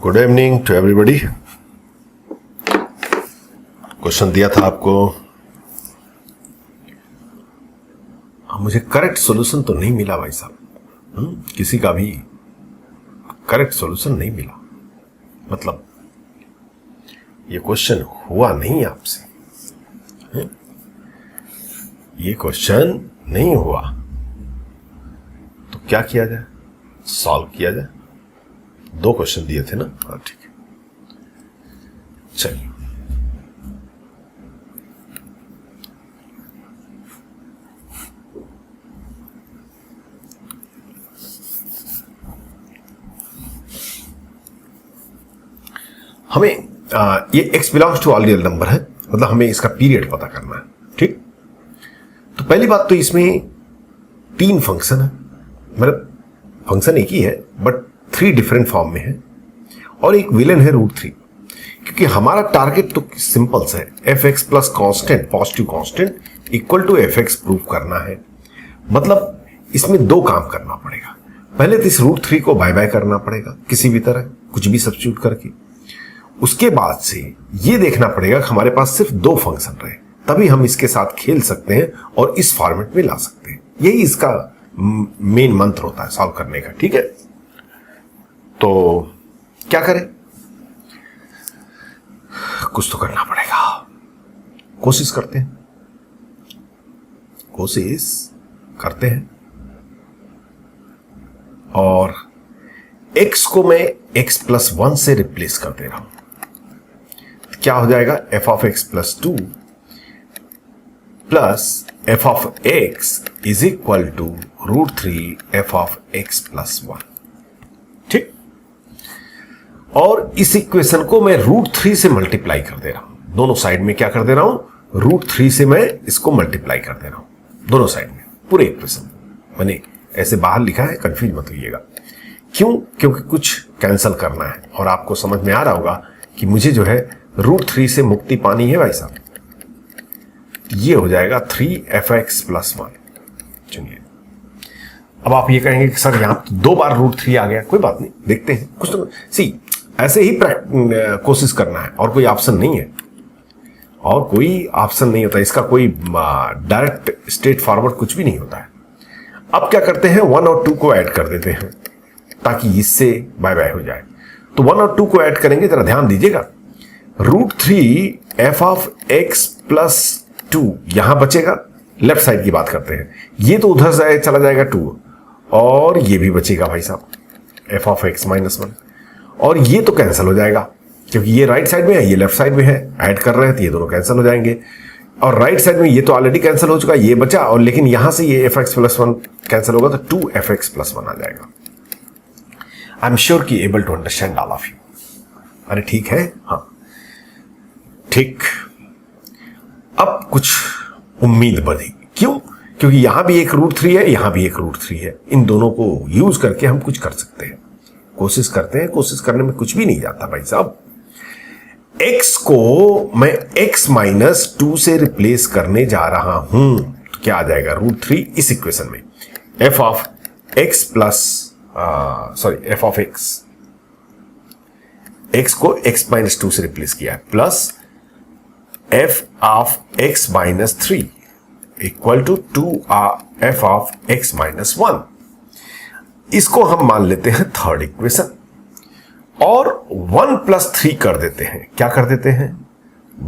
Good evening to everybody. Question दिया था आपको, मुझे करेक्ट सॉल्यूशन तो नहीं मिला भाई साहब। किसी का भी करेक्ट सॉल्यूशन नहीं मिला, मतलब ये क्वेश्चन हुआ नहीं आपसे, ये क्वेश्चन नहीं हुआ तो क्या किया जाए, सॉल्व किया जाए। दो क्वेश्चन दिए थे ना, हाँ ठीक है। चलिए हमें ये x belongs to all real number है, मतलब हमें इसका पीरियड पता करना है। ठीक, तो पहली बात तो इसमें तीन फंक्शन है, मतलब फंक्शन एक ही है बट थ्री डिफरेंट फॉर्म में है, और एक विलेन है √3। क्योंकि हमारा टारगेट तो सिंपल सा है, f(x) plus constant, positive constant equal to f(x) prove करना है। मतलब इसमें दो काम करना पड़ेगा। पहले तो इस √3 को बाय बाय करना पड़ेगा किसी भी तरह, कुछ भी सब्स्टिट्यूट करके। उसके बाद से ये देखना पड़ेगा कि हमारे पास सिर्फ दो फंक्शन रहे, तभी हम इसके साथ खेल सकते हैं और इस फॉर्मेट में ला सकते हैं। यही इसका मेन मंत्र होता है सॉल्व करने का। ठीक है, तो क्या करें, कुछ तो करना पड़ेगा। कोशिश करते हैं और x को मैं x+1 से रिप्लेस कर दे रहा हूं। क्या हो जाएगा, f(x+2) plus f(x) is equal to √3 f(x+1). ठीक, और इस इक्वेशन को मैं √3 से मल्टीप्लाई कर दे रहा हूं। दोनों साइड में क्या कर दे रहा हूं, √3 से मैं इसको मल्टीप्लाई कर दे रहा हूं दोनों साइड में। पूरे इक्वेशन मैंने ऐसे बाहर लिखा है, कंफ्यूज मत होइएगा। क्यों, क्योंकि कुछ कैंसिल करना है और आपको समझ में आ रहा होगा कि मुझे जो है √3 से मुक्ति पानी है भाई साहब। ये हो जाएगा 3f(x+1). चलिए, अब आप ये कहेंगे कि सर यहां तो दो बार √3 आ गया, कोई बात नहीं, देखते हैं कुछ तो। ऐसे ही कोशिश करना है, और कोई ऑप्शन नहीं है, और कोई ऑप्शन नहीं होता इसका, कोई डायरेक्ट स्ट्रेट फॉरवर्ड कुछ भी नहीं होता है। अब क्या करते हैं, 1 और 2 को ऐड कर देते हैं ताकि इससे बाय बाय हो जाए। तो 1 और 2 को ऐड करेंगे, जरा ध्यान दीजिएगा। √3 f(x+2) यहां बचेगा, लेफ्ट साइड की बात करते हैं। ये तो उधर से चला जाएगा 2, और ये भी बचेगा भाई साहब f(x-1), और ये तो कैंसिल हो जाएगा क्योंकि ये राइट साइड में है, ये लेफ्ट साइड में है। ऐड कर रहे हैं तो ये दोनों कैंसिल हो जाएंगे, और राइट साइड में ये तो ऑलरेडी कैंसिल हो चुका, ये बचा, और लेकिन यहां से ये f(x+1) कैंसिल होगा तो 2f(x+1) आ जाएगा। आई एम श्योर कि able to understand all of you. अरे ठीक है, हाँ ठीक। अब कुछ उम्मीद बढ़ी, क्यों, क्योंकि यहां भी एक √3 है, यहां भी एक √3 है। इन दोनों को यूज करके हम कुछ कर सकते हैं। कोशिश करते हैं, कोशिश करने में कुछ भी नहीं जाता भाई साहब। x को मैं x-2 से रिप्लेस करने जा रहा हूं, तो क्या आ जाएगा, √3 इस इक्वेशन में f(x) x को x-2 से रिप्लेस किया है, plus f(x-3) equal to 2f(x-1). इसको हम मान लेते हैं थर्ड इक्वेशन, और 1+3 कर देते हैं। क्या कर देते हैं,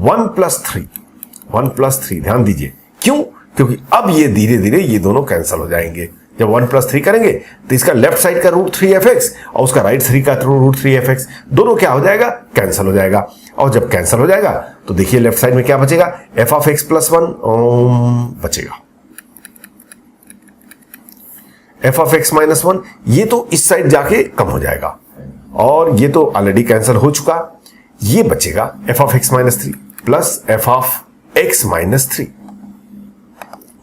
1+3। ध्यान दीजिए, क्यों, क्योंकि अब ये धीरे धीरे ये दोनों कैंसिल हो जाएंगे। जब 1+3 करेंगे तो इसका लेफ्ट साइड का √3f(x) और उसका राइट साइड का √3f(x) दोनों क्या हो जाएगा, कैंसिल हो जाएगा। और जब कैंसिल हो जाएगा तो देखिए लेफ्ट साइड में क्या बचेगा, f(x+1) बचेगा। f(x-1) ये तो इस साइड जाके कम हो जाएगा, और ये तो ऑलरेडी कैंसिल हो चुका। ये बचेगा f(x-3) प्लस f(x-3).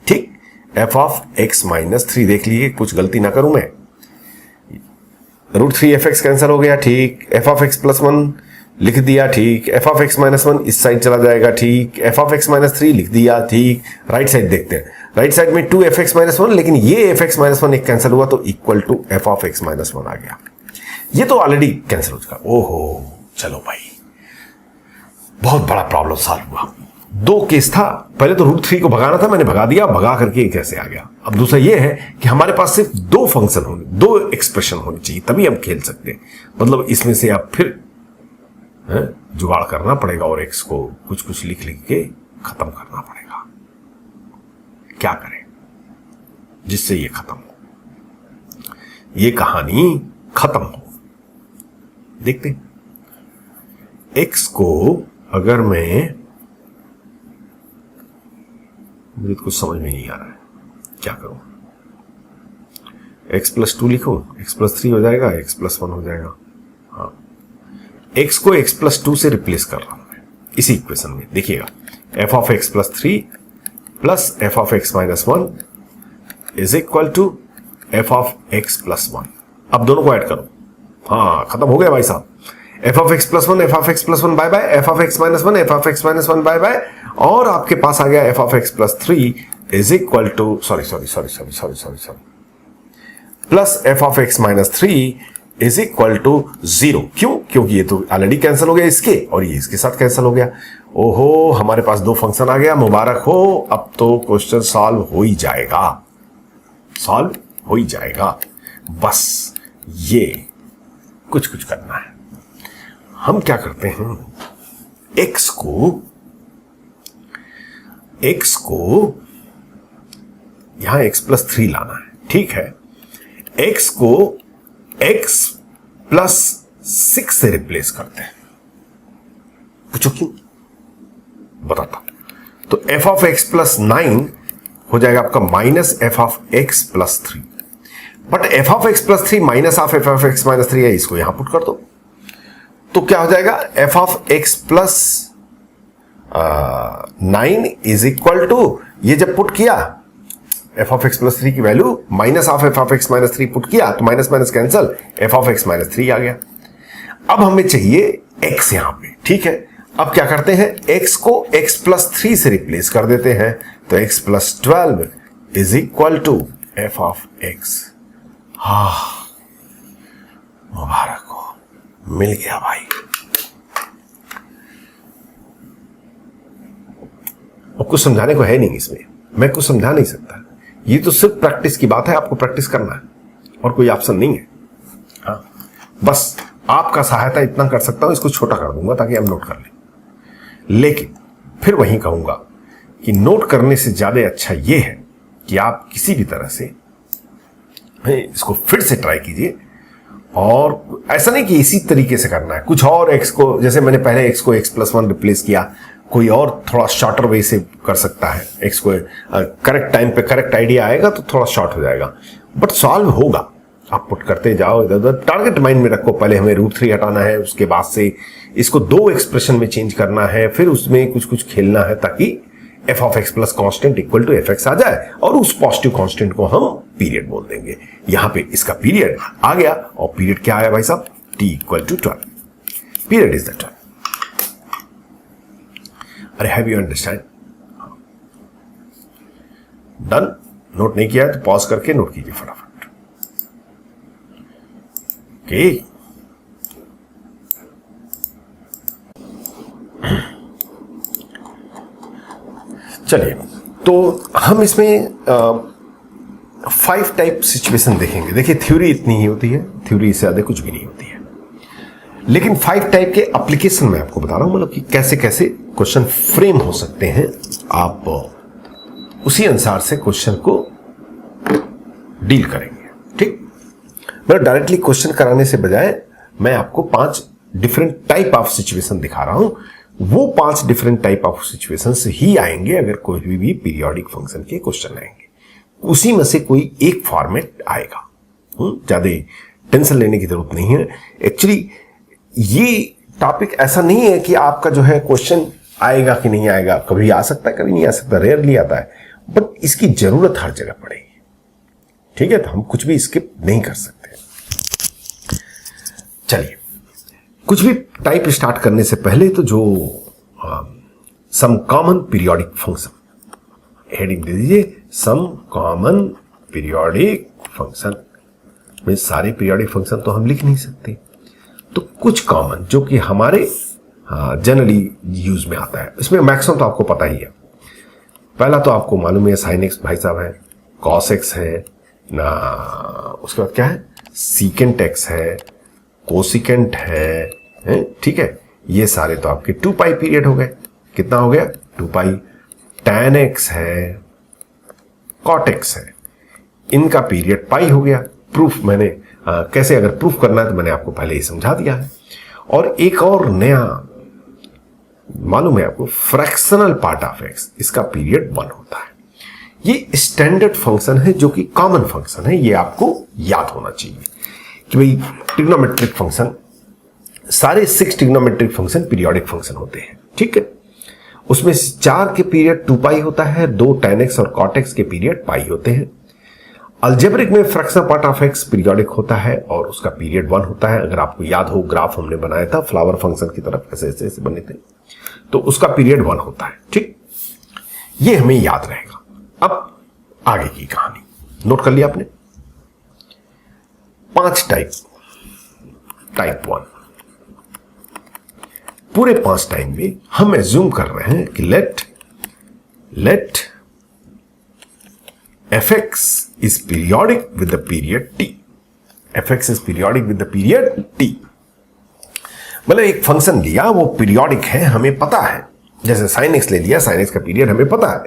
ठीक, f(x-3) देख लीजिए, कुछ गलती ना करूं मैं। √3f(x) कैंसिल हो गया, ठीक। f(x+1) लिख दिया, ठीक। f(x-1) इस साइड चला जाएगा, ठीक। f(x-3) लिख दिया, ठीक। राइट साइड देखते हैं, राइट साइड में 2f(x-1), लेकिन ये f(x-1) एक कैंसिल हुआ तो इक्वल टू f(x-1) आ गया। ये तो ऑलरेडी कैंसिल हो चुका। ओहो, चलो भाई, बहुत बड़ा प्रॉब्लम सॉल्व हुआ। दो केस था, पहले तो रूट 3 को भगाना था, मैंने भगा दिया, भगा करके कैसे आ गया। अब दूसरा ये है कि हमारे पास सिर्फ दो फंक्शन होने, दो एक्सप्रेशन होनी चाहिए, तभी हम खेल सकते हैं। मतलब इसमें से आप फिर जुगाड़ करना पड़ेगा और एक्स को कुछ कुछ लिख लिख के खत्म करना पड़ेगा। क्या करें जिससे ये खत्म हो, ये कहानी खत्म हो। देखते एक्स को अगर मुझे तो कुछ समझ में नहीं आ रहा है, क्या करूं। x+2 लिखूं, x+3 हो जाएगा, x+1 हो जाएगा। हाँ, x को x+2 से रिप्लेस कर रहा हूं मैं इसी इक्वेशन में। देखिएगा, f(x+3) plus f(x-1) is equal to f(x+1). अब दोनों को ऐड करो। हाँ, खत्म हो गया भाई साहब। f(x+1) f(x+1) bye bye, f(x-1) f(x-1) bye by, और आपके पास आ गया f(x+3) is equal to sorry plus f(x-3) is equal to 0। क्यों? क्योंकि ये तो ऑलरेडी कैंसिल हो गया इसके, और ये इसके साथ कैंसिल हो गया। ओहो, हमारे पास दो फंक्शन आ गया, मुबारक हो। अब तो क्वेश्चन सॉल्व हो ही जाएगा, सॉल्व हो ही जाएगा। बस ये कुछ कुछ करना है। हम क्या करते हैं, x को यहां x+3 लाना है, ठीक है। x को x+6 से रिप्लेस करते हैं। पूछो क्यों, बताता। तो f(x+9) हो जाएगा आपका -f(x+3). But f(x+3) minus of f(x-3) है, इसको यहां पुट कर दो, तो क्या हो जाएगा, f(x+9) इज इक्वल टू, ये जब पुट किया f(x+3) की value minus of f(x-3) put किया तो माइनस माइनस कैंसल, f(x-3) आ गया। अब हमें चाहिए x यहां पे, ठीक है। अब क्या करते हैं, x को x+3 से रिप्लेस कर देते हैं, तो x+12 is equal to f(x). हाँ, मुबारक हो, मिल गया भाई। और कुछ समझाने को है नहीं इसमें, मैं कुछ समझा नहीं सकता। ये तो सिर्फ प्रैक्टिस की बात है, आपको प्रैक्टिस करना है और कोई ऑप्शन नहीं है। हाँ, बस आपका सहायता इतना कर सकता हूं, इसको छोटा कर दूंगा ताकि हम नोट कर लें। लेकिन फिर वहीं कहूंगा कि नोट करने से ज्यादा अच्छा यह है कि आप किसी भी तरह से इसको फिर से ट्राई कीजिए। और ऐसा नहीं कि इसी तरीके से करना है, कुछ और x को, जैसे मैंने पहले x को x+1 रिप्लेस किया, कोई और थोड़ा शॉर्टर वे से कर सकता है। x को करेक्ट टाइम पे करेक्ट आइडिया आएगा तो थोड़ा शॉर्ट हो जाएगा, बट सॉल्व होगा। आप पुट करते जाओ, इधर उधर टारगेट माइंड में रखो। पहले हमें √3 हटाना है, उसके बाद से इसको दो एक्सप्रेशन में चेंज करना है, फिर उसमें कुछ कुछ खेलना है ताकि f(x plus constant equal to f(x) आ जाए, और उस पॉजिटिव कॉन्स्टेंट को हम पीरियड बोल देंगे। यहां पे इसका पीरियड आ गया, और पीरियड क्या आया भाई साहब, t equal to 12। Period is the term. अरे have you understand? Done? Note नहीं किया है तो पॉज करके नोट कीजिए फटाफट। ओके, चलिए, तो हम इसमें 5 टाइप सिचुएशन देखेंगे। देखिए, थ्योरी इतनी ही होती है, थ्योरी से ज्यादा कुछ भी नहीं होती है, लेकिन 5 टाइप के एप्लीकेशन मैं आपको बता रहा हूं, मतलब कि कैसे कैसे क्वेश्चन फ्रेम हो सकते हैं। आप उसी अनुसार से क्वेश्चन को डील करेंगे, ठीक। मैं डायरेक्टली क्वेश्चन कराने से बजाय मैं आपको 5 डिफरेंट टाइप ऑफ सिचुएशन दिखा रहा हूं। वो 5 डिफरेंट टाइप ऑफ सिचुएशंस ही आएंगे अगर कोई भी पीरियोडिक फंक्शन के क्वेश्चन आएंगे, उसी में से कोई एक फॉर्मेट आएगा। ज्यादा टेंशन लेने की जरूरत नहीं है। एक्चुअली ये टॉपिक ऐसा नहीं है कि आपका जो है क्वेश्चन आएगा कि नहीं आएगा, कभी आ सकता है कभी नहीं आ सकता, रेयरली आता है, बट इसकी जरूरत हर जगह पड़ेगी, ठीक है। तो हम कुछ भी स्किप नहीं कर सकते। चलिए, कुछ भी टाइप स्टार्ट करने से पहले तो जो some common periodic function, heading दे दीजिए सम कॉमन पीरियोडिक फंक्शन। में सारे पीरियोडिक फंक्शन तो हम लिख नहीं सकते, तो कुछ कॉमन जो कि हमारे जनरली यूज में आता है, इसमें मैक्सिमम तो आपको पता ही है। पहला तो आपको मालूम है साइन एक्स भाई साहब है, कॉस एक्स है ना, उसके बाद क्या है, सीकेंट एक्स है, कोसिकेंट है, ठीक है। ये सारे तो आपके 2 पाई पीरियड हो गए। कितना हो गया, 2 पाई। टैन एक्स है, कॉट एक्स है, इनका पीरियड पाई हो गया। प्रूफ मैंने कैसे अगर प्रूफ करना है तो मैंने आपको पहले ही समझा दिया है। और एक और नया मालूम है आपको, फ्रैक्शनल पार्ट ऑफ एक्स, इसका पीरियड 1 होता है। ये स्टैंडर्ड फंक्शन है जो कि कॉमन फंक्शन है, ये आपको याद होना चाहिए कि भाई ट्रिग्नोमेट्रिक फंक्शन, सारे 6 ट्रिग्नोमेट्रिक फंक्शन पीरियोडिक फंक्शन होते हैं, ठीक है। उसमें 4 के पीरियड 2 पाई होता है, 2 tan x और cot x के पीरियड पाई होते हैं। अलजेब्रिक में fractional part of x periodic होता है और उसका पीरियड 1 होता है। अगर आपको याद हो, ग्राफ हमने बनाया था फ्लावर फंक्शन की तरफ, ऐसे ऐसे ऐसे बने थे, तो उसका पीरियड 1 होता है, ठीक। ये हमें याद रहेगा। अब आगे की कहानी नोट कर लिया आपने। 5 टाइप 1, पूरे 5 टाइम में हम एज्यूम कर रहे हैं कि late fx is periodic with the period t. fx is periodic with the period t. मतलब एक फंक्शन लिया, वो पीरियोडिक है, हमें पता है। जैसे sin x ले लिया, sin x का पीरियड हमें पता है।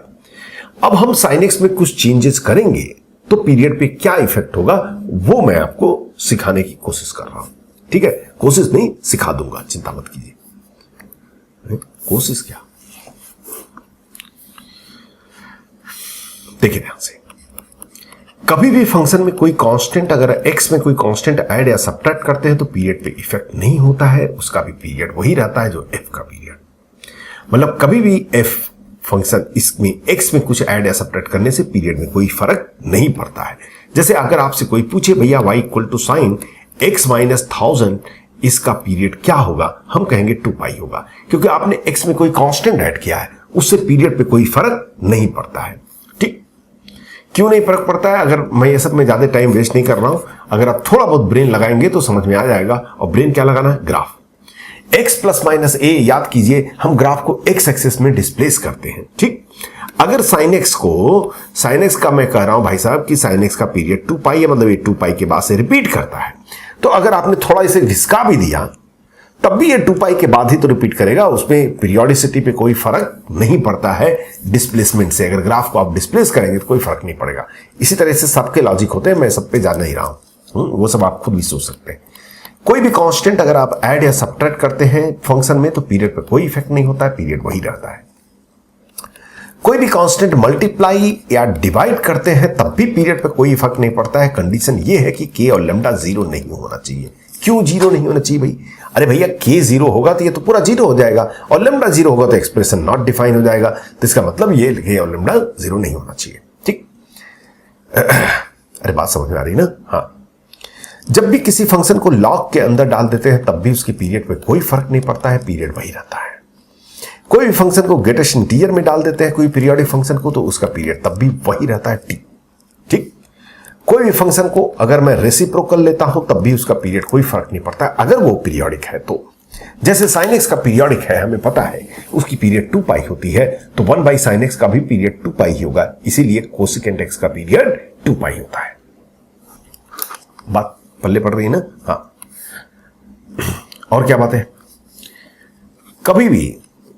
अब हम sin x में कुछ चेंजेस करेंगे तो पीरियड पे क्या इफेक्ट होगा वो मैं आपको सिखाने की कोशिश कर रहा हूं, ठीक है। कोशिश नहीं, सिखा दूंगा, चिंता मत कीजिए। कोशिश क्या, देखिए ध्यान से। कभी भी फंक्शन में कोई कांस्टेंट, अगर x में कोई कांस्टेंट ऐड या सब्ट्रैक्ट करते हैं तो पीरियड पे इफेक्ट नहीं होता है, उसका भी पीरियड वही रहता है जो f का पीरियड। मतलब कभी भी f फंक्शन इसमें x में कुछ ऐड या सब्ट्रैक्ट करने से पीरियड में कोई फर्क नहीं पड़ता है। जैसे अगर आपसे कोई पूछे भैया y equal to sine x minus 1000, इसका पीरियड क्या होगा, हम कहेंगे 2 पाई होगा, क्योंकि आपने x में कोई कांस्टेंट ऐड किया है, उससे पीरियड पे कोई फर्क नहीं पड़ता है, ठीक। क्यों नहीं फर्क पड़ता है, अगर मैं ये सब में ज्यादा टाइम वेस्ट नहीं कर रहा हूं, अगर आप थोड़ा बहुत ब्रेन लगाएंगे तो समझ में आ जाएगा। और ब्रेन क्या लगाना है, graph. x plus minus a, याद कीजिए हम ग्राफ को x एक्सिस में डिस्प्लेस करते हैं, ठीक। अगर sin x को, sin x का मैं कह रहा हूं भाई साहब कि sin x का पीरियड 2 पाई है, मतलब ये 2 पाई के बाद से रिपीट करता है, तो अगर आपने थोड़ा इसे घिसका भी दिया तब भी ये 2 पाई के बाद ही तो रिपीट करेगा, उसमें पीरियोडिसिटी पे कोई फर्क नहीं पड़ता है डिस्प्लेसमेंट से। अगर ग्राफ को आप डिस्प्लेस करेंगे तो कोई फर्क नहीं पड़ेगा। इसी तरह से सबके लॉजिक होते हैं, मैं सब पे जा नहीं रहा हूं, वो सब आप खुद भी सोच सकते हैं। कोई भी कांस्टेंट अगर आप ऐड या सब्ट्रैक्ट करते हैं फंक्शन में तो पीरियड पे कोई इफेक्ट नहीं होता है, पीरियड वही रहता है। कोई भी कांस्टेंट मल्टीप्लाई या डिवाइड करते हैं तब भी पीरियड पे कोई इफेक्ट नहीं पड़ता है। कंडीशन ये है कि k और लैम्डा 0 नहीं होना चाहिए। क्यों 0 नहीं होना चाहिए भाई? अरे भैया k 0 होगा तो ये तो पूरा 0 हो जाएगा, और लैम्डा 0 होगा तो एक्सप्रेशन नॉट डिफाइन हो जाएगा। तो इसका मतलब ये k और लैम्डा 0 नहीं होना चाहिए, ठीक। अरे बात समझ में आ रही ना? हाँ, जब भी किसी फंक्शन को लॉग के अंदर डाल देते हैं तब भी उसके पीरियड पे कोई फर्क नहीं पड़ता है, पीरियड वही रहता है। कोई भी फंक्शन को ग्रेटेस्ट इंटीजर में डाल देते हैं, कोई पीरियोडिक फंक्शन को, तो उसका पीरियड तब भी वही रहता है, टी, ठीक। कोई भी फंक्शन को अगर मैं रेसिप्रोकल लेता हूं तब भी उसका पीरियड कोई फर्क नहीं पड़ता है अगर वो पीरियोडिक है तो। जैसे sin x का पीरियोडिक है, हमें पता है उसकी पीरियड 2 पाई होती है, तो 1 बाई sin x का भी पीरियड 2 पाई ही होगा, इसीलिए कोसिकेंट x का पीरियड 2 पाई होता है। बात पल्ले पड़ रही है ना? हाँ, और क्या बात है? कभी भी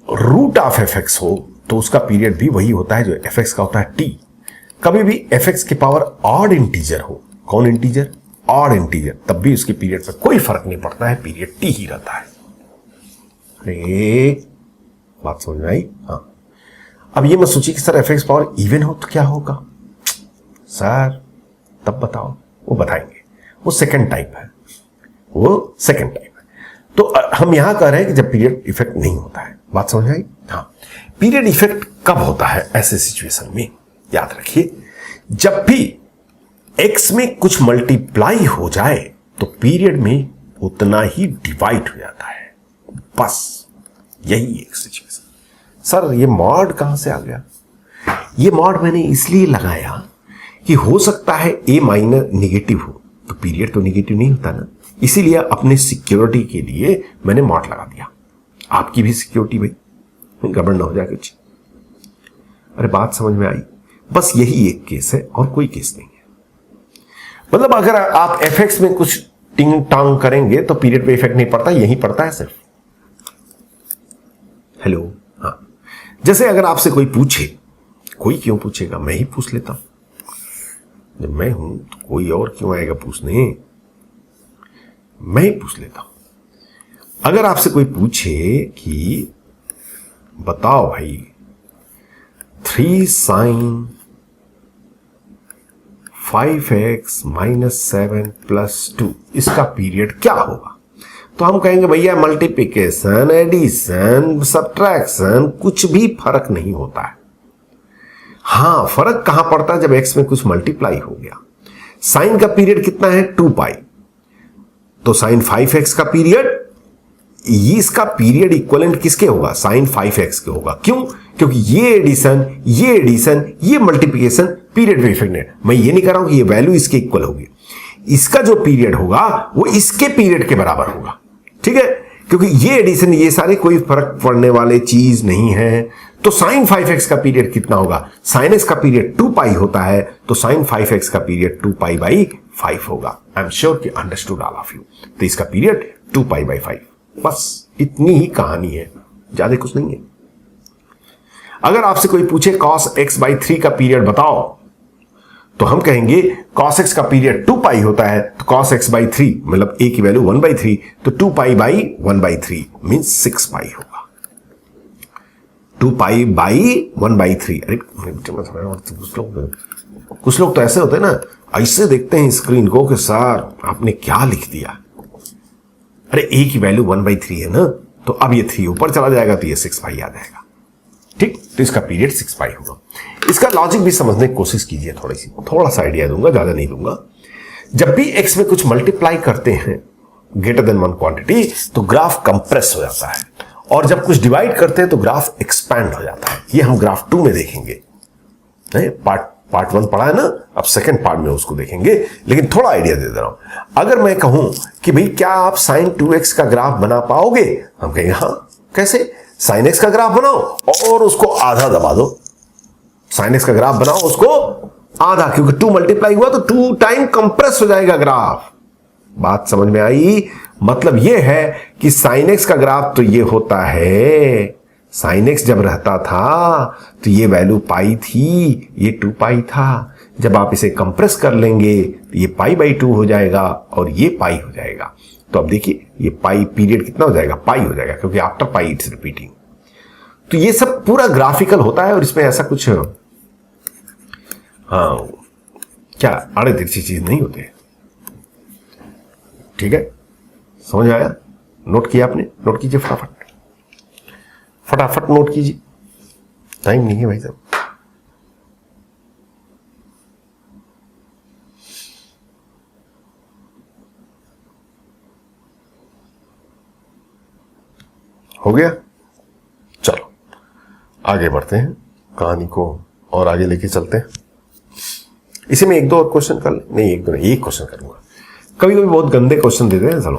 रूट ऑफ fx हो तो उसका पीरियड भी वही होता है जो fx का होता है, t। कभी भी fx की पावर ऑड इंटीजर हो, कौन इंटीजर? ऑड इंटीजर, तब भी उसके पीरियड पर कोई फर्क नहीं पड़ता है, पीरियड t ही रहता है। अरे बात समझ में आई? हाँ, अब ये मत सोचिए कि सर fx पावर इवन हो तो क्या होगा सर, तब बताओ, वो बताएंगे, वो सेकंड टाइप है, वो सेकंड टाइप है। तो हम यहां कह रहे हैं कि जब पीरियड इफेक्ट नहीं होता है। बात समझ आई? हाँ, पीरियड इफेक्ट कब होता है ऐसे सिचुएशन में? याद रखिए, जब भी x में कुछ मल्टीप्लाई हो जाए तो पीरियड में उतना ही डिवाइड हो जाता है, बस यही एक सिचुएशन। सर ये मॉड कहां से आ गया? ये मॉड मैंने इसलिए लगाया कि हो सकता है a माइनर निगेटिव हो, तो पीरियड तो निगेटिव नहीं होता ना, इसीलिए अपने सिक्योरिटी के लिए मैंने मॉड लगा दिया। आपकी भी सिक्योरिटी भाई गड़बड़ ना हो जाए कुछ। अरे बात समझ में आई? बस यही एक केस है और कोई केस नहीं है। मतलब अगर आप एफएक्स में कुछ टिंग टांग करेंगे तो पीरियड पे इफेक्ट नहीं पड़ता, यही पड़ता है सिर्फ। हेलो, हाँ। जैसे अगर आपसे कोई पूछे, कोई क्यों पूछेगा, मैं ही पूछ लेता हूं। जब मैं हूं तो कोई और क्यों आएगा पूछने, मैं ही पूछ लेता हूं। अगर आपसे कोई पूछे कि बताओ भाई 3 sin 5x - 7 + 2 इसका पीरियड क्या होगा, तो हम कहेंगे भैया मल्टीप्लिकेशन, एडिशन, सब्ट्रैक्शन कुछ भी फर्क नहीं होता है। हां, फर्क कहां पड़ता है, जब x में कुछ मल्टीप्लाई हो गया। साइन का पीरियड कितना है 2π, तो साइन 5x का पीरियड, इसका पीरियड इक्वलेंट किसके होगा, साइन 5x के होगा। क्यों? क्योंकि ये एडिशन, ये मल्टीप्लिकेशन पीरियड पे इफेक्ट नहीं। मैं ये नहीं कह रहा हूं कि ये वैल्यू इसके इक्वल होगी, इसका जो पीरियड होगा वो इसके पीरियड के बराबर होगा, ठीक है। क्योंकि ये एडिशन, ये सारे कोई फर्क पड़ने वाले चीज नहीं है। तो साइन 5x का पीरियड कितना होगा, साइन x का पीरियड 2π होता है, तो साइन 5x का पीरियड 2π/5 होगा। आई एम श्योर कि अंडरस्टूड ऑल ऑफ यू। तो इसका पीरियड 2π/5, बस इतनी ही कहानी है, ज्यादा कुछ नहीं है। अगर आपसे कोई पूछे cos x/3 का पीरियड बताओ, तो हम कहेंगे cos x का पीरियड 2π होता है, तो cos x/3 मतलब a की वैल्यू 1/3, तो 2π/1/3 मींस 6π होगा। 2π/1/3। अरे कुछ लोग तो ऐसे होते हैं ना, ऐसे देखते हैं स्क्रीन को कि सर आपने क्या लिख दिया। अरे a की वैल्यू 1/3 है ना, तो अब ये 3 ऊपर चला जाएगा तो ये 6π आ जाएगा, ठीक। तो इसका पीरियड 6π होगा। इसका लॉजिक भी समझने की कोशिश कीजिए, थोड़ा सा आइडिया दूंगा, ज्यादा नहीं दूंगा। जब भी x में कुछ मल्टीप्लाई करते हैं ग्रेटर देन 1 क्वांटिटी, तो ग्राफ कंप्रेस हो जाता है, और जब कुछ डिवाइड करते हैं तो ग्राफ एक्सपैंड हो जाता है। ये हम ग्राफ 2 में देखेंगे। पार्ट 1 पढ़ा है ना, अब सेकंड पार्ट में उसको देखेंगे, लेकिन थोड़ा आइडिया दे दे रहा हूं। अगर मैं कहूं कि भाई क्या आप sin 2x का ग्राफ बना पाओगे, हम कहेंगे हाँ। कैसे? sin x का ग्राफ बनाओ और उसको आधा दबा दो। sin x का ग्राफ बनाओ, उसको आधा, क्योंकि 2 मल्टीप्लाई हुआ तो 2 टाइम कंप्रेस हो जाएगा ग्राफ। बात समझ में आई? मतलब यह है कि sin x का ग्राफ तो ये होता है, sin x जब रहता था तो ये वैल्यू पाई थी, ये 2π था। जब आप इसे कंप्रेस कर लेंगे तो ये π/2 हो जाएगा और ये पाई हो जाएगा। तो अब देखिए ये पाई पीरियड कितना हो जाएगा, पाई हो जाएगा, क्योंकि आफ्टर पाई इट्स रिपीटिंग। तो ये सब पूरा ग्राफिकल होता है, और इसमें ऐसा कुछ हाँ क्या आड़े तिरछी चीज नहीं होती, ठीक है। समझ आया? नोट किया आपने? नोट कीजिए फटाफट नोट कीजिए, टाइम नहीं है भाई साहब। हो गया? चलो आगे बढ़ते हैं, कहानी को और आगे लेके चलते हैं। इसी में 1-2 और क्वेश्चन कर ले, नहीं 1-2 नहीं, एक क्वेश्चन करूंगा। कभी कभी बहुत गंदे क्वेश्चन देते हैं, चलो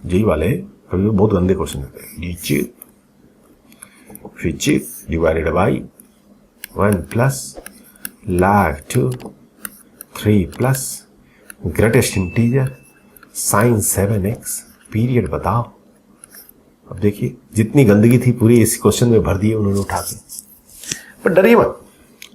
जी वाले कभी कभी बहुत गंदे क्वेश्चन देते हैं। which divided by 1 plus log2 3 plus greatest integer sin 7x period बताओ। अब देखिए जितनी गंदगी थी पूरी इस क्वेश्चन में भर दिए उन्होंने उठा के। पर डरिए मत,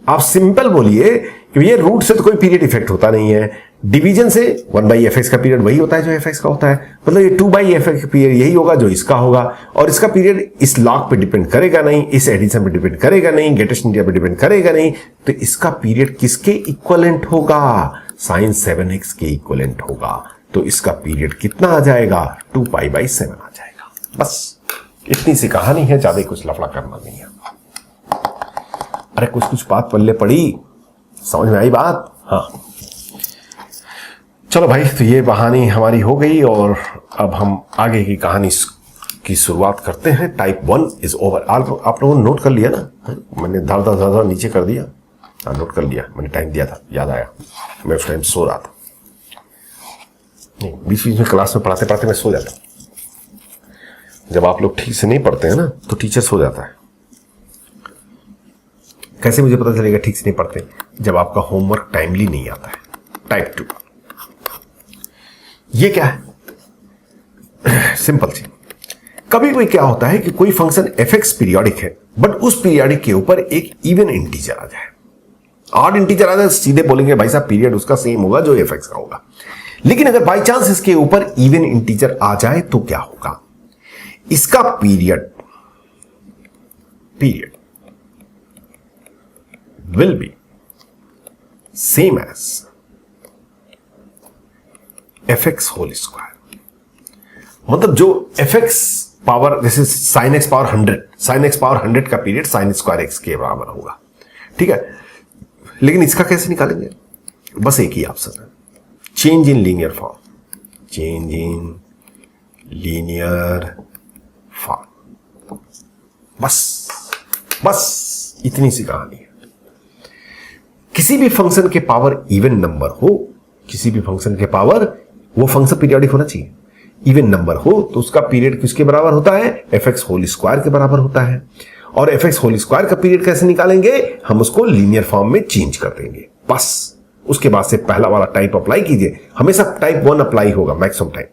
आप सिंपल बोलिए कि ये रूट से तो कोई पीरियड इफेक्ट होता नहीं है, डिवीजन से 1/fx का पीरियड वही होता है जो fx का होता है, मतलब ये 2/fx का पीरियड यही होगा जो इसका होगा, और इसका पीरियड इस लॉग पे डिपेंड करेगा नहीं, इस एडिशन पे डिपेंड करेगा नहीं, ग्रेटेस्ट इंटीजर पे डिपेंड करेगा नहीं। तो इसका पीरियड किसके इक्वलेंट होगा, sin 7x के इक्वलेंट होगा। तो इसका पीरियड कितना आ जाएगा, 2π/7 आ जाएगा। बस इतनी सी कहानी है, ज्यादा कुछ लफड़ा करना नहीं है। अरे कुछ बात पल्ले पड़ी, समझ में आई बात? हाँ चलो भाई, तो ये कहानी हमारी हो गई, और अब हम आगे की कहानी की शुरुआत करते हैं। Type 1 is over. आप लोगों ने नोट कर लिया ना? मैंने धार नीचे कर दिया, हाँ नोट कर लिया, मैंने टाइम दिया था, याद आया, मैं उस टाइम सो रहा था। नहीं, बीच बीच में क्लास में पढ़ाते पढ़ाते मैं सो जाता हूँ। जब आप लोग ठीक से नहीं पढ़ते हैं ना तो टीचर सो जाता है। कैसे मुझे पता चलेगा ठीक से नहीं पढ़ते? जब आपका होमवर्क टाइमली नहीं आता है। टाइप 2 ये क्या है? सिंपल सी, कभी कोई क्या होता है कि कोई फंक्शन fx पीरियोडिक है, बट उस पीरियोडिक के ऊपर एक इवन इंटीजर आ जाए, ऑड इंटीजर आ जाए, सीधे बोलेंगे भाई साहब पीरियड उसका सेम होगा जो fx का होगा। लेकिन अगर बाई चांस इसके ऊपर इवन इंटीजर आ जाए तो क्या होगा? इसका period will be same as fx whole square. मतलब जो fx पावर, जैसे sine x power 100, sine x power 100 का पीरियड साइन स्क्वायर एक्स के बराबर होगा, ठीक है। लेकिन इसका कैसे निकालेंगे? बस एक ही ऑप्शन है, change in linear form, change in linear form. बस इतनी सी कहानी है। किसी भी फंक्शन के पावर इवन नंबर हो, किसी भी फंक्शन के पावर, वो फंक्शन पीरियोडिक होना चाहिए, इवन नंबर हो तो उसका पीरियड किसके बराबर होता है? fx होल स्क्वायर के बराबर होता है। और fx होल स्क्वायर का पीरियड कैसे निकालेंगे? हम उसको लीनियर फॉर्म में चेंज कर देंगे, बस। उसके बाद से पहला वाला टाइप अप्लाई कीजिए, हमेशा टाइप 1 अप्लाई होगा मैक्सिमम टाइम।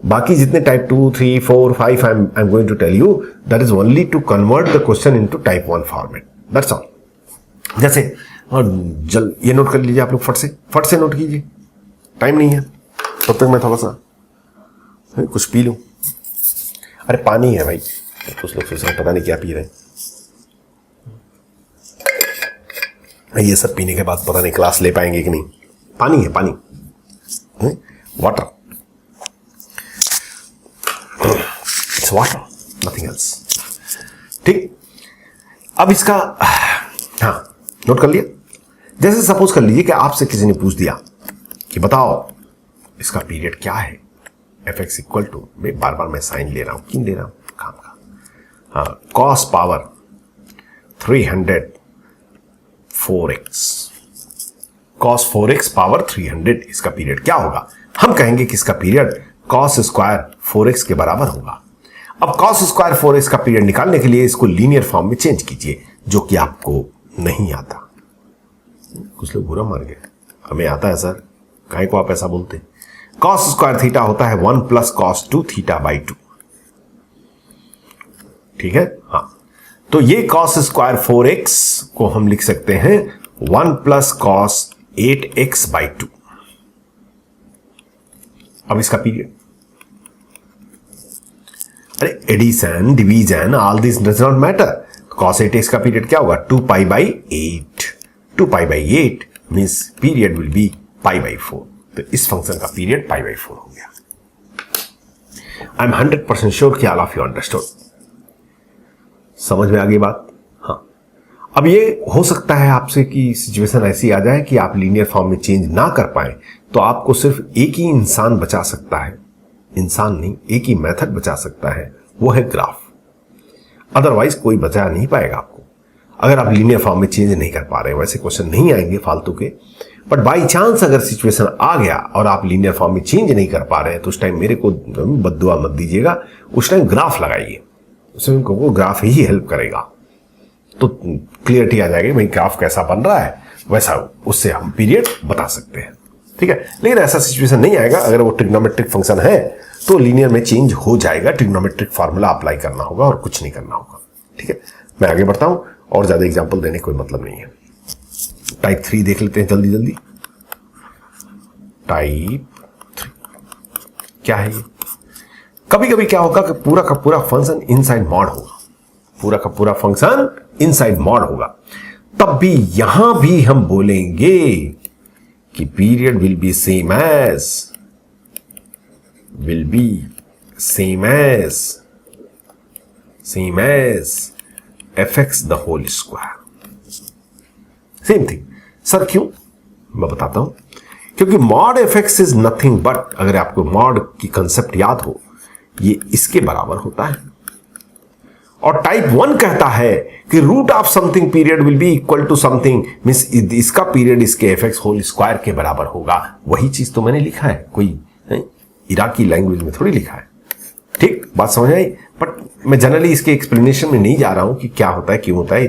बाकी जितने type 2, 3, 4, 5 I am going to tell you, that is only to convert the question into type 1 format, that's all. जैसे ये नोट कर लीजिए आप लोग, फट से नोट कीजिए, टाइम नहीं है। तब तक मैं थोड़ा सा कुछ पी लूं। अरे पानी है भाई, कुछ लोग सोच रहे हैं पता नहीं क्या पी रहे हैं। ये सब पीने के बाद पता नहीं क्लास ले पाएंगे कि नहीं। पानी है, पानी, water, it's water, nothing else, ठीक। अब इसका हाँ नोट कर लिया। जैसे सपोज कर लीजिए कि आपसे किसी ने पूछ दिया कि बताओ इसका पीरियड क्या है? fx इक्वल टू, बार बार मैं साइन ले रहा हूं, क्यों ले रहा हूं? काम का, हाँ, cos power 304x, cos 4x power 300, इसका पीरियड क्या होगा? हम कहेंगे कि इसका पीरियड cos स्क्वायर 4x के बराबर होगा। अब cos स्क्वायर 4x का पीरियड निकालने के लिए इसको लीनियर फॉर्म में चेंज कीजिए, जो कि आपको नहीं आता। कुछ लोग बुरा मान गए, हमें आता है सर, काहे को आप ऐसा बोलते? cos स्क्वायर थीटा होता है 1 प्लस cos 2 थीटा बाई 2, ठीक है। हाँ, तो ये cos स्क्वायर 4x को हम लिख सकते हैं 1 प्लस cos 8x बाई 2। अब इसका पीरियड, अरे addition, division, all this does not matter. cos 8x का पीरियड क्या होगा? 2 pi by 8, 2 pi by 8 means period will be pi by 4। तो इस फंक्शन का पीरियड पाई बाई 4 हो गया। आई एम 100% श्योर कि ऑल ऑफ यू अंडरस्टूड। समझ में आ गई बात? हाँ। अब ये हो सकता है आपसे कि सिचुएशन ऐसी आ जाए कि आप लीनियर फॉर्म में चेंज ना कर पाए, तो आपको सिर्फ एक ही इंसान बचा सकता है, इंसान नहीं, एक ही मेथड बचा सकता है, वो है ग्राफ। अदरवाइज कोई बचा नहीं पाएगा आपको, अगर आप लीनियर फॉर्म में चेंज नहीं कर पा रहे हैं। वैसे क्वेश्चन नहीं आएंगे फालतू के, बट बाई चांस अगर सिचुएशन आ गया और आप लीनियर फॉर्म में चेंज नहीं कर पा रहे हैं, तो उस टाइम मेरे को बद्दुआ मत दीजिएगा, उस टाइम ग्राफ लगाइए, उसमें को ग्राफ ही हेल्प करेगा, तो क्लियरिटी आ जाएगी भाई ग्राफ कैसा बन रहा है, वैसा उससे हम पीरियड बता सकते हैं, ठीक है। लेकिन ऐसा सिचुएशन नहीं आएगा, अगर वो ट्रिग्नोमेट्रिक फंक्शन है तो लीनियर में चेंज हो जाएगा, ट्रिग्नोमेट्रिक फॉर्मूला अप्लाई करना होगा और कुछ नहीं करना होगा, ठीक है। मैं आगे बढ़ता हूं, और ज्यादा एग्जाम्पल देने कोई मतलब नहीं है। टाइप 3 देख लेते हैं जल्दी जल्दी। टाइप 3 क्या है ये? कभी कभी क्या होगा कि पूरा का पूरा फंक्शन इनसाइड मॉड होगा, पूरा का पूरा फंक्शन इनसाइड मॉड होगा, तब भी यहां भी हम बोलेंगे कि period will be same as fx the whole square. Same thing. Sir क्यों? मैं बताता हूं। क्योंकि mod fx is nothing but, अगर आपको मॉड की कंसेप्ट याद हो, ये इसके बराबर होता है, और टाइप 1 कहता है कि root of something period will be equal to something, means इसका पीरियड इसके एफ एक्स होल स्क्वायर के बराबर होगा। वही चीज तो मैंने लिखा है, कोई इराकी लैंग्वेज में थोड़ी लिखा है। ठीक, बात समझ आई। बट मैं जनरली इसके एक्सप्लेनेशन में नहीं जा रहा हूं कि क्या होता है, क्यों होता है।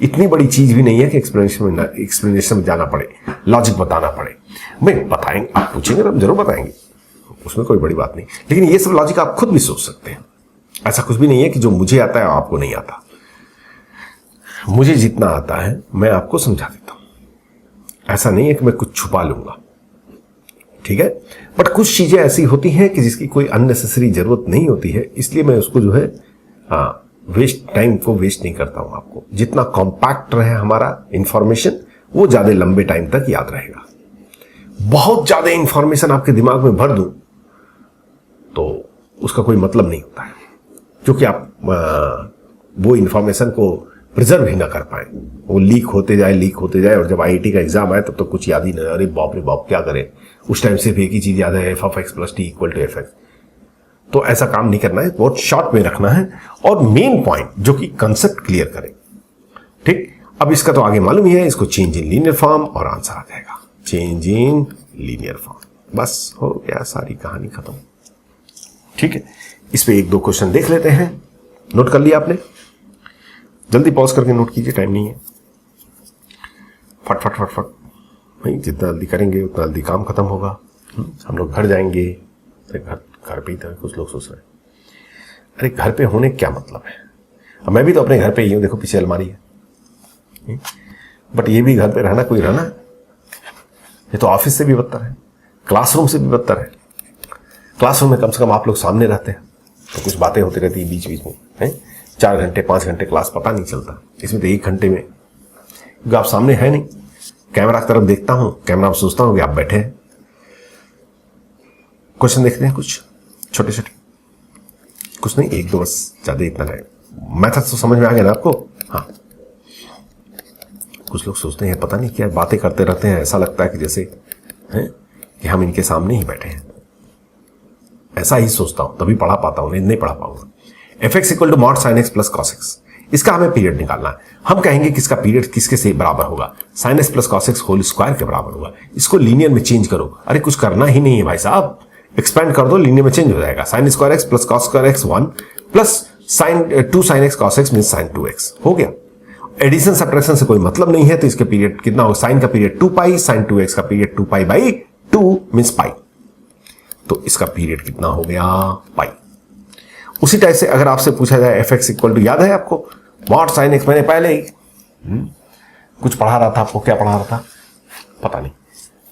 इतनी बड़ी चीज भी नहीं है कि एक्सप्लेनेशन में जाना पड़े, लॉजिक बताना पड़े। मैं बताएंगे, आप पूछेंगे तो हम जरूर बताएंगे, उसमें कोई बड़ी बात नहीं। लेकिन ये सब लॉजिक आप खुद भी सोच सकते हैं। ऐसा कुछ भी नहीं है कि जो मुझे आता है आपको नहीं आता। मुझे जितना आता है मैं आपको समझा देता हूं। ऐसा नहीं है कि मैं कुछ छुपा लूंगा, ठीक है। बट कुछ चीजें ऐसी होती हैं कि जिसकी कोई अननेसेसरी जरूरत नहीं होती है, इसलिए मैं उसको जो है वेस्ट टाइम को वेस्ट नहीं करता हूं। आपको जितना कॉम्पैक्ट रहे हमारा इंफॉर्मेशन, वो ज्यादा लंबे टाइम तक याद रहेगा। बहुत ज्यादा इंफॉर्मेशन आपके दिमाग में भर दूं तो उसका कोई मतलब नहीं होता है, क्योंकि आप वो इंफॉर्मेशन को प्रिजर्व ही ना कर पाए। वो लीक होते जाए और जब आईआईटी का एग्जाम आए तब तो कुछ याद ही नहीं। अरे बाप रे बाप, क्या करें। उस टाइम सिर्फ एक ही चीज याद है, f of x plus t equal to f x. तो ऐसा काम नहीं करना है, बहुत शॉर्ट में रखना है और मेन पॉइंट जो कि कंसेप्ट क्लियर करे। ठीक, अब इसका तो आगे मालूम ही है, इसको चेंज इन लीनियर फॉर्म और आंसर आ जाएगा। चेंज इन लीनियर फॉर्म, बस हो गया, सारी कहानी खत्म। ठीक है, इस पे एक दो क्वेश्चन देख लेते हैं। नोट कर लिया आपने? जल्दी पॉज करके नोट कीजिए, टाइम नहीं है। फट फट फट फट भाई, जितना जल्दी करेंगे उतना जल्दी काम खत्म होगा। हम लोग घर जाएंगे। घर पे ही था, कुछ लोग सोच रहे हैं अरे घर पे होने क्या मतलब है। अब मैं भी तो अपने घर पे ही हूं, देखो पीछे अलमारी है। बट ये भी घर पे रहना कोई रहना है? ये तो ऑफिस से भी बदतर है, क्लासरूम से भी बदतर है। क्लासरूम में कम से कम आप लोग सामने रहते हैं तो कुछ बातें होती रहती है बीच बीच में, है 4 घंटे 5 घंटे क्लास पता नहीं चलता। इसमें तो 1 घंटे में, क्योंकि आप सामने है नहीं। कैमरा की तरफ देखता हूं, कैमरा में सोचता हूं कि आप बैठे हैं। क्वेश्चन देखते हैं कुछ छोटे छोटे, कुछ नहीं, 1 2 बस, ज्यादा इतना नहीं। मैथड तो समझ में आ गया ना आपको? हाँ। कुछ लोग सोचते हैं पता नहीं क्या बातें करते रहते हैं, ऐसा लगता है कि जैसे है कि हम इनके सामने ही बैठे हैं। ऐसा ही सोचता हूं, तभी पढ़ा पाता हूं, नहीं पढ़ा पाऊंगा। F x equal to mod sine x plus cos x, इसका हमें पीरियड निकालना है। हम कहेंगे कि इसका पीरियड किसके से बराबर होगा? Sine x plus cos x whole square के बराबर होगा। इसको लीनियर में चेंज करो। अरे कुछ करना ही नहीं है भाई साहब, एक्सपेंड कर दो, लीनियर में चेंज हो जाएगा। Sine square x plus cos square x 1 plus sine 2 sine x cos x means sine 2x हो गया। एडिशन सब्ट्रैक्शन से कोई मतलब नहीं है, तो इसके पीरियड कितना होगा? साइन का पीरियड 2 पाई, साइन 2x का पीरियड 2 पाई बाई 2 मींस पाई। तो इसका पीरियड कितना हो गया? पाई। उसी टाइप से अगर आपसे पूछा जाए एफ एक्स इक्वल टू, याद है आपको मॉड साइन एक्स? मैंने पहले ही कुछ पढ़ा रहा था आपको, क्या पढ़ा रहा था पता नहीं।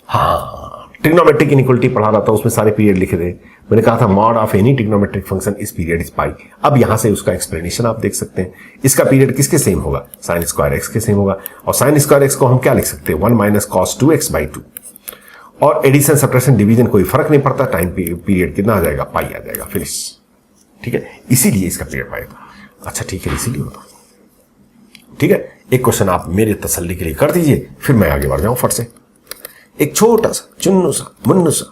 हाँ, ट्रिग्नोमेट्रिक इनइक्वालिटी पढ़ा रहा था, उसमें सारे पीरियड लिखे थे। मैंने कहा था mod of any trigonometric function इस पीरियड इज पाई। अब यहां से उसका एक्सप्लेनेशन आप देख सकते हैं। इसका पीरियड किसके सेम होगा? साइन स्क्वायर एक्स के सेम होगा। और साइन स्क्वायर एक्स को हम क्या लिख सकते हैं? 1 माइनस कॉस 2x बाई 2। और एडिशन सब्ट्रैक्शन डिवीजन कोई फर्क नहीं पड़ता, टाइम पीरियड कितना आ जाएगा? पाई आ जाएगा, फिनिश। ठीक है, इसीलिए इसका पीरियड पाई था। अच्छा ठीक है, इसीलिए होता। ठीक है, एक क्वेश्चन आप मेरे तसल्ली के लिए कर दीजिए, फिर मैं आगे बढ़ जाऊं फट से। एक छोटा सा चुन्नू सा मुन्नू सा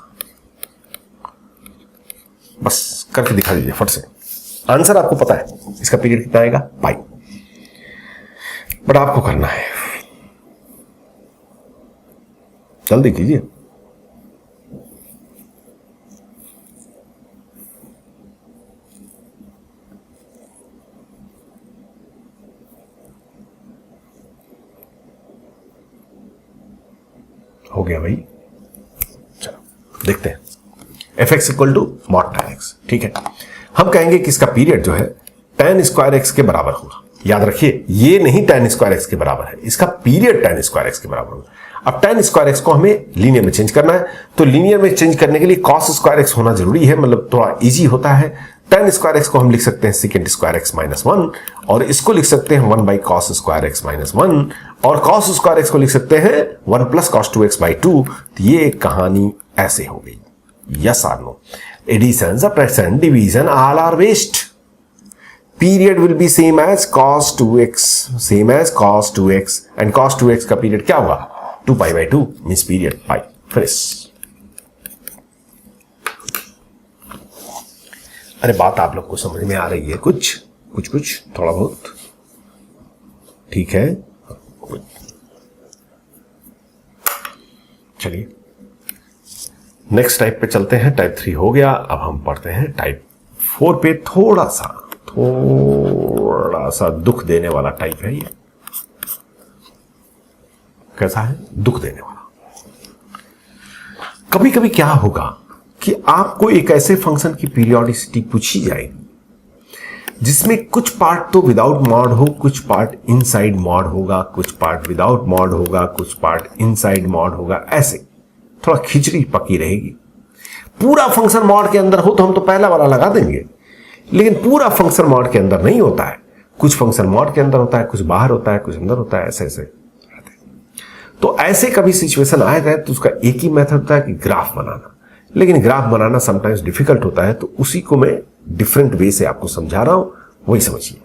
बस करके दिखा दीजिए फट से। आंसर आपको पता है, इसका पीरियड कितना आएगा? पाई। बट आपको करना है, जल्दी कीजिए। हो गया भाई, चलो देखते हैं। F x equal to mod tan x. ठीक है, हम कहेंगे कि इसका पीरियड जो है tan स्क्वायर एक्स के बराबर होगा। याद रखिए, ये नहीं tan स्क्वायर एक्स के बराबर है, इसका पीरियड tan स्क्वायर एक्स के बराबर होगा। अब tan स्क्वायर एक्स को हमें लीनियर में चेंज करना है, तो लीनियर में चेंज करने के लिए cos स्क्वायर एक्स होना जरूरी है, मतलब थोड़ा इजी होता है। tan स्क्वायर एक्स को हम लिख सकते हैं सेकेंड स्क्वायर एक्स माइनस 1, और इसको लिख सकते हैं 1 by cos square x minus 1, और cos स्क्वायर एक्स को लिख सकते हैं 1 प्लस कॉस 2x बाई 2। तो ये कहानी ऐसे हो गई। यस और no? Addition, subtraction, division all are waste. Period will be same as cos 2x, same as cos 2x, and cos 2x का पीरियड क्या होगा? 2 pi by 2 means period pi. Finish. अरे बात आप लोग को समझ में आ रही है? कुछ कुछ कुछ थोड़ा बहुत ठीक है। चलिए नेक्स्ट टाइप पे चलते हैं। टाइप 3 हो गया, अब हम पढ़ते हैं टाइप 4 पे। थोड़ा सा दुख देने वाला टाइप है ये। कैसा है? दुख देने वाला। कभी कभी क्या होगा कि आपको एक ऐसे फंक्शन की पीरियोडिसिटी पूछी जाएगी जिसमें कुछ पार्ट तो विदाउट मॉड हो, कुछ पार्ट इनसाइड मॉड होगा, कुछ पार्ट विदाउट मॉड होगा, कुछ पार्ट इनसाइड मॉड होगा। ऐसे थोड़ा खिचड़ी पकी रहेगी। पूरा फंक्शन मॉड के अंदर हो तो हम तो पहला वाला लगा देंगे, लेकिन पूरा फंक्शन मॉड के अंदर नहीं होता है। कुछ फंक्शन मॉड के अंदर होता है, कुछ बाहर होता है, कुछ अंदर होता है, ऐसे ऐसे। तो ऐसे कभी सिचुएशन आएगा तो उसका एक ही मेथड होता है कि ग्राफ बनाना, लेकिन ग्राफ बनाना समटाइम्स डिफिकल्ट होता है, तो उसी को मैं डिफरेंट वे से आपको समझा रहा हूं, वही समझिए।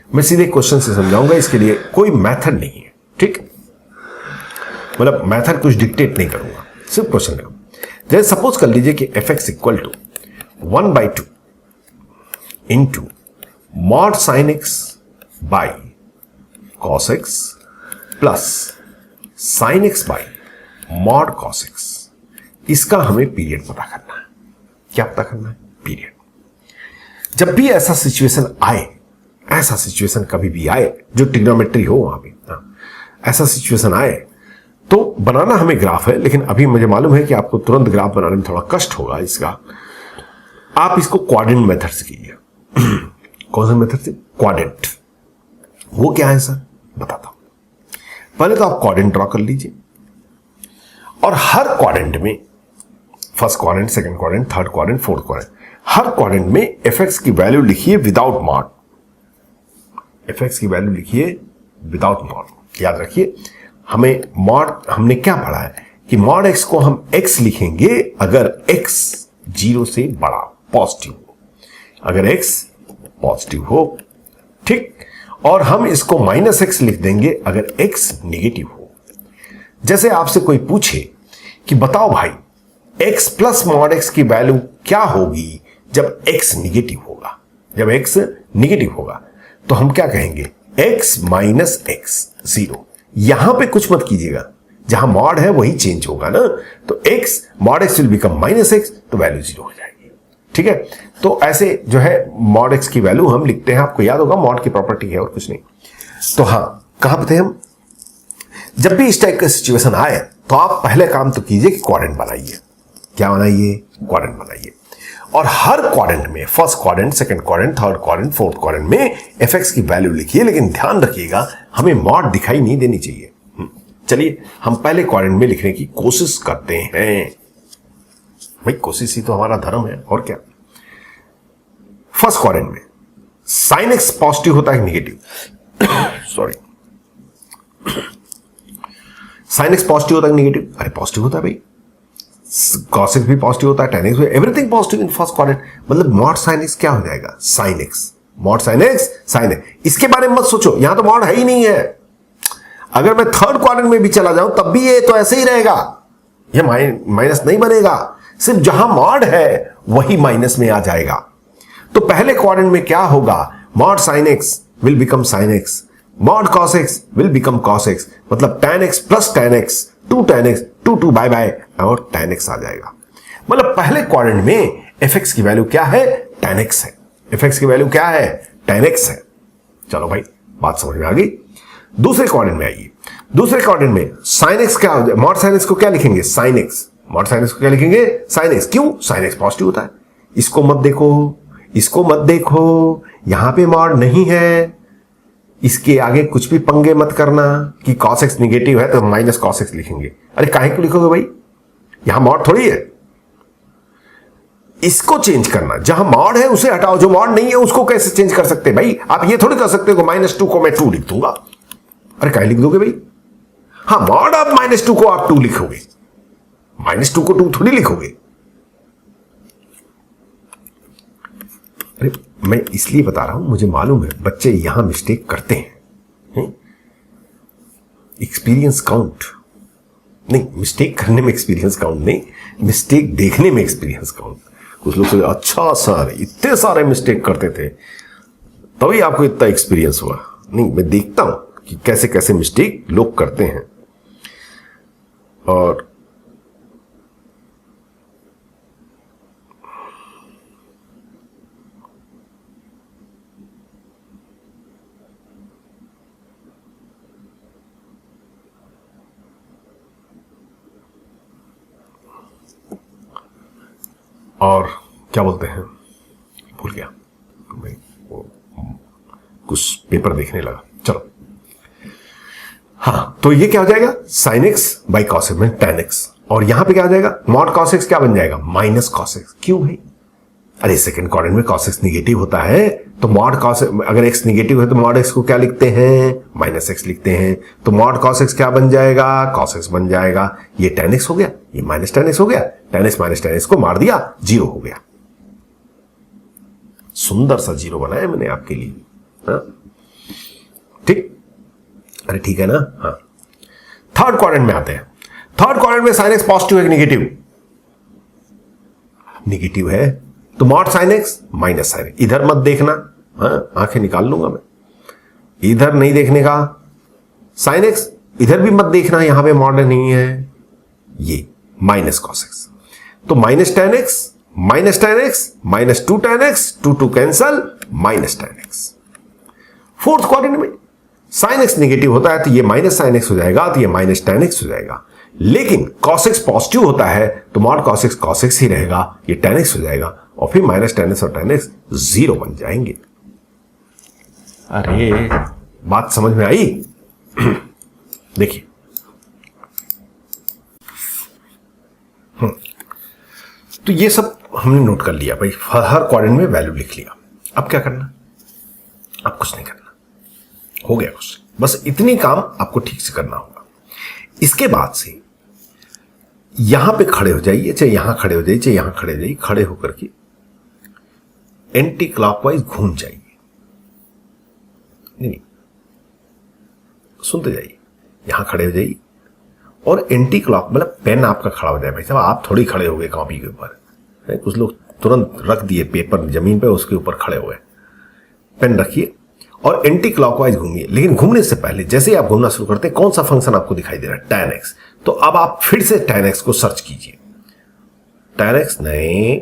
मैं सीधे क्वेश्चन से समझाऊंगा, इसके लिए कोई मेथड नहीं है, ठीक? मतलब मेथड कुछ डिक्टेट नहीं करूंगा, सिर्फ क्वेश्चन का। जैसे सपोज कर लीजिए कि fx equal to 1/2 into mod sine x by cos x plus sine x by mod cos x. इसका हमें पीरियड पता करना है। क्या पता करना है? पीरियड। जब भी ऐसा सिचुएशन आए, ऐसा सिचुएशन कभी भी आए जो ट्रिग्नोमेट्री हो वहां पे, ऐसा सिचुएशन आए तो बनाना हमें ग्राफ है, लेकिन अभी मुझे मालूम है कि आपको तुरंत ग्राफ बनाने में थोड़ा कष्ट होगा इसका। आप इसको क्वाड्रेंट मेथड से कीजिए। कौन सा मेथड से? क्वाड्रेंट। वो क्या है सर? बताता हूं। पहले तो आप क्वाड्रेंट ड्रॉ कर लीजिए और हर क्वाड्रेंट में, first quadrant, second quadrant, third quadrant, fourth quadrant, हर क्वाड्रेंट में fx की वैल्यू लिखिए विदाउट मॉड। fx की वैल्यू लिखिए विदाउट मॉड। याद रखिए, हमें मॉड, हमने क्या पढ़ा है कि मॉड x को हम x लिखेंगे अगर x 0 से बड़ा, पॉजिटिव हो, अगर x पॉजिटिव हो, ठीक? और हम इसको -x लिख देंगे अगर x नेगेटिव हो। जैसे आपसे कोई पूछे कि बताओ भाई x प्लस मॉड x की वैल्यू क्या होगी जब x निगेटिव होगा। जब x निगेटिव होगा तो हम क्या कहेंगे? x minus x 0। यहां पे कुछ मत कीजिएगा, जहां मॉड है वही चेंज होगा ना। तो x mod x will become -x, तो वैल्यू 0 हो जाएगी, ठीक है? तो ऐसे जो है मॉड x की वैल्यू हम लिखते हैं। आपको याद होगा मॉड की प्रॉपर्टी है और कुछ नहीं। तो हाँ, कहां पे थे हम? जब भी इस टाइप का सिचुएशन आए तो आप पहले काम तो कीजिए कि क्वाड्रेंट बनाइए। क्या बनाइए? क्वाड्रेंट बनाइए। और हर क्वाड्रेंट में, first quadrant, second quadrant, third quadrant, fourth quadrant में fx की वैल्यू लिखिए, लेकिन ध्यान रखिएगा हमें मॉड दिखाई नहीं देनी चाहिए। चलिए हम पहले क्वाड्रेंट में लिखने की कोशिश करते हैं। भाई कोशिश ही तो हमारा धर्म है, और क्या। फर्स्ट क्वाड्रेंट में साइन x पॉजिटिव होता है negative? Sorry, sine x positive होता है नेगेटिव? अरे पॉजिटिव होता है भाई। cos x भी पॉजिटिव होता है, tan x भी, everything positive in first quadrant. मतलब मॉड साइन x क्या हो जाएगा? Sine x। Mod sine x, sine x। इसके बारे में मत सोचो, यहां तो मॉड है ही नहीं है। अगर मैं थर्ड क्वाड्रेंट में भी चला जाऊं तब भी ये तो ऐसे ही रहेगा, ये माइनस नहीं बनेगा। सिर्फ जहां मॉड है वही माइनस में आ जाएगा। तो पहले क्वाड्रेंट में क्या होगा? Mod sine x will become sine x, mod cos x will become cos x, मतलब tan x plus tan x, 2 tan x, 2 by by, और tan x आ जाएगा। मतलब पहले क्वाड्रेंट में fx की वैल्यू क्या है? tan x है। fx की वैल्यू क्या है? tan x है। चलो भाई, बात समझ में आ गई। दूसरे क्वाड्रेंट में आइए। दूसरे क्वाड्रेंट में sin x क्या हो जाए? मॉड sin x को क्या लिखेंगे? sin x। Mod sin x को क्या लिखेंगे? sin x। क्यों? sin x पॉजिटिव होता है। इसको मत देखो, इसको मत देखो, यहां पे मॉड नहीं है। इसके आगे कुछ भी पंगे मत करना कि cos x निगेटिव है तो माइनस cos x लिखेंगे। अरे काहे को लिखोगे भाई? यहां मॉड थोड़ी है। इसको चेंज करना, जहां मॉड है उसे हटाओ, जो मॉड नहीं है उसको कैसे चेंज कर सकते भाई? आप ये थोड़ी कर सकते हो -2 को मैं 2 लिख दूंगा। अरे काहे लिख दोगे भाई? हाँ, मॉड आप -2 को आप 2 लिखोगे, -2 को 2 थोड़ी लिखोगे। अरे मैं इसलिए बता रहा हूं, मुझे मालूम है बच्चे यहां मिस्टेक करते हैं। एक्सपीरियंस काउंट नहीं, मिस्टेक करने में एक्सपीरियंस काउंट नहीं, मिस्टेक देखने में एक्सपीरियंस काउंट। कुछ लोग सोचे अच्छा सर इतने सारे मिस्टेक करते थे, तभी आपको इतना एक्सपीरियंस हुआ। नहीं, मैं देखता हूं कि कैसे कैसे मिस्टेक लोग करते हैं। और क्या बोलते हैं, भूल गया मैं, कुछ पेपर देखने लगा। चलो, हाँ, तो ये क्या हो जाएगा, sign x by cos x में टेन एक्स, और यहां पे क्या हो जाएगा, मॉड कॉस एक्स क्या बन जाएगा, माइनस कॉस एक्स। क्यों भाई? अरे सेकंड क्वाड्रेंट में कॉस एक्स निगेटिव होता है, तो मॉड कॉस, अगर एक्स निगेटिव है तो मॉड एक्स को क्या लिखते हैं, माइनस एक्स लिखते हैं। तो मॉड कॉस एक्स क्या बन जाएगा, कॉस एक्स बन जाएगा। ये टेन एक्स हो गया, ये माइनस टेन एक्स हो गया, ten x minus tan x को मार दिया, जीरो हो गया। सुंदर सा जीरो बनाया मैंने आपके लिए, हाँ? ठीक, अरे ठीक है ना। हाँ, थर्ड क्वाड्रेंट में आते हैं। थर्ड क्वाड्रेंट में साइन एक्स पॉजिटिव है नेगेटिव, नेगेटिव है तो mod sine x minus sine x. इधर मत देखना, हाँ, आंखें निकाल लूंगा मैं, इधर नहीं देखने का। साइन एक्स इधर भी मत देखना, यहां पे मॉड नहीं है, ये माइनस कॉस एक्स। तो minus tan x minus tan x minus two tan x, two two cancel, minus tan x. Fourth quadrant में साइन एक्स नेगेटिव होता है तो ये माइनस साइन एक्स हो जाएगा, तो ये माइनस टेन एक्स हो जाएगा। लेकिन कॉस एक्स पॉजिटिव होता है तो मॉड कॉस एक्स ही रहेगा, ये टेन एक्स हो जाएगा, और फिर माइनस टेन एक्स और टेन एक्स जीरो बन जाएंगे। अरे बात समझ में आई? देखिए, तो ये सब हमने नोट कर लिया भाई, हर क्वाड्रेंट में वैल्यू लिख लिया। अब क्या करना, अब कुछ नहीं करना, हो गया कुछ, बस इतनी काम आपको ठीक से करना होगा। इसके बाद से यहां पे खड़े हो जाइए, चाहे यहां खड़े हो जाइए, चाहे यहां खड़े हो जाइए, खड़े होकर के एंटी क्लॉकवाइज घूम जाइए। नहीं, सुनते जाइए, यहां खड़े हो जाइए और एंटी क्लॉक, मतलब पेन आपका खड़ा हो जाए। भाई साहब, आप थोड़ी खड़े हो गए कॉपी के ऊपर, कुछ लोग तुरंत रख दिए पेपर जमीन पे, उसके ऊपर खड़े हो गए। पेन रखिए और एंटी क्लॉकवाइज घूमिए। लेकिन घूमने से पहले जैसे ही आप घूमना शुरू करते हैं, कौन सा फंक्शन आपको दिखाई दे रहा है, tan x। तो अब आप फिर से tan x को सर्च कीजिए। tan x नहीं,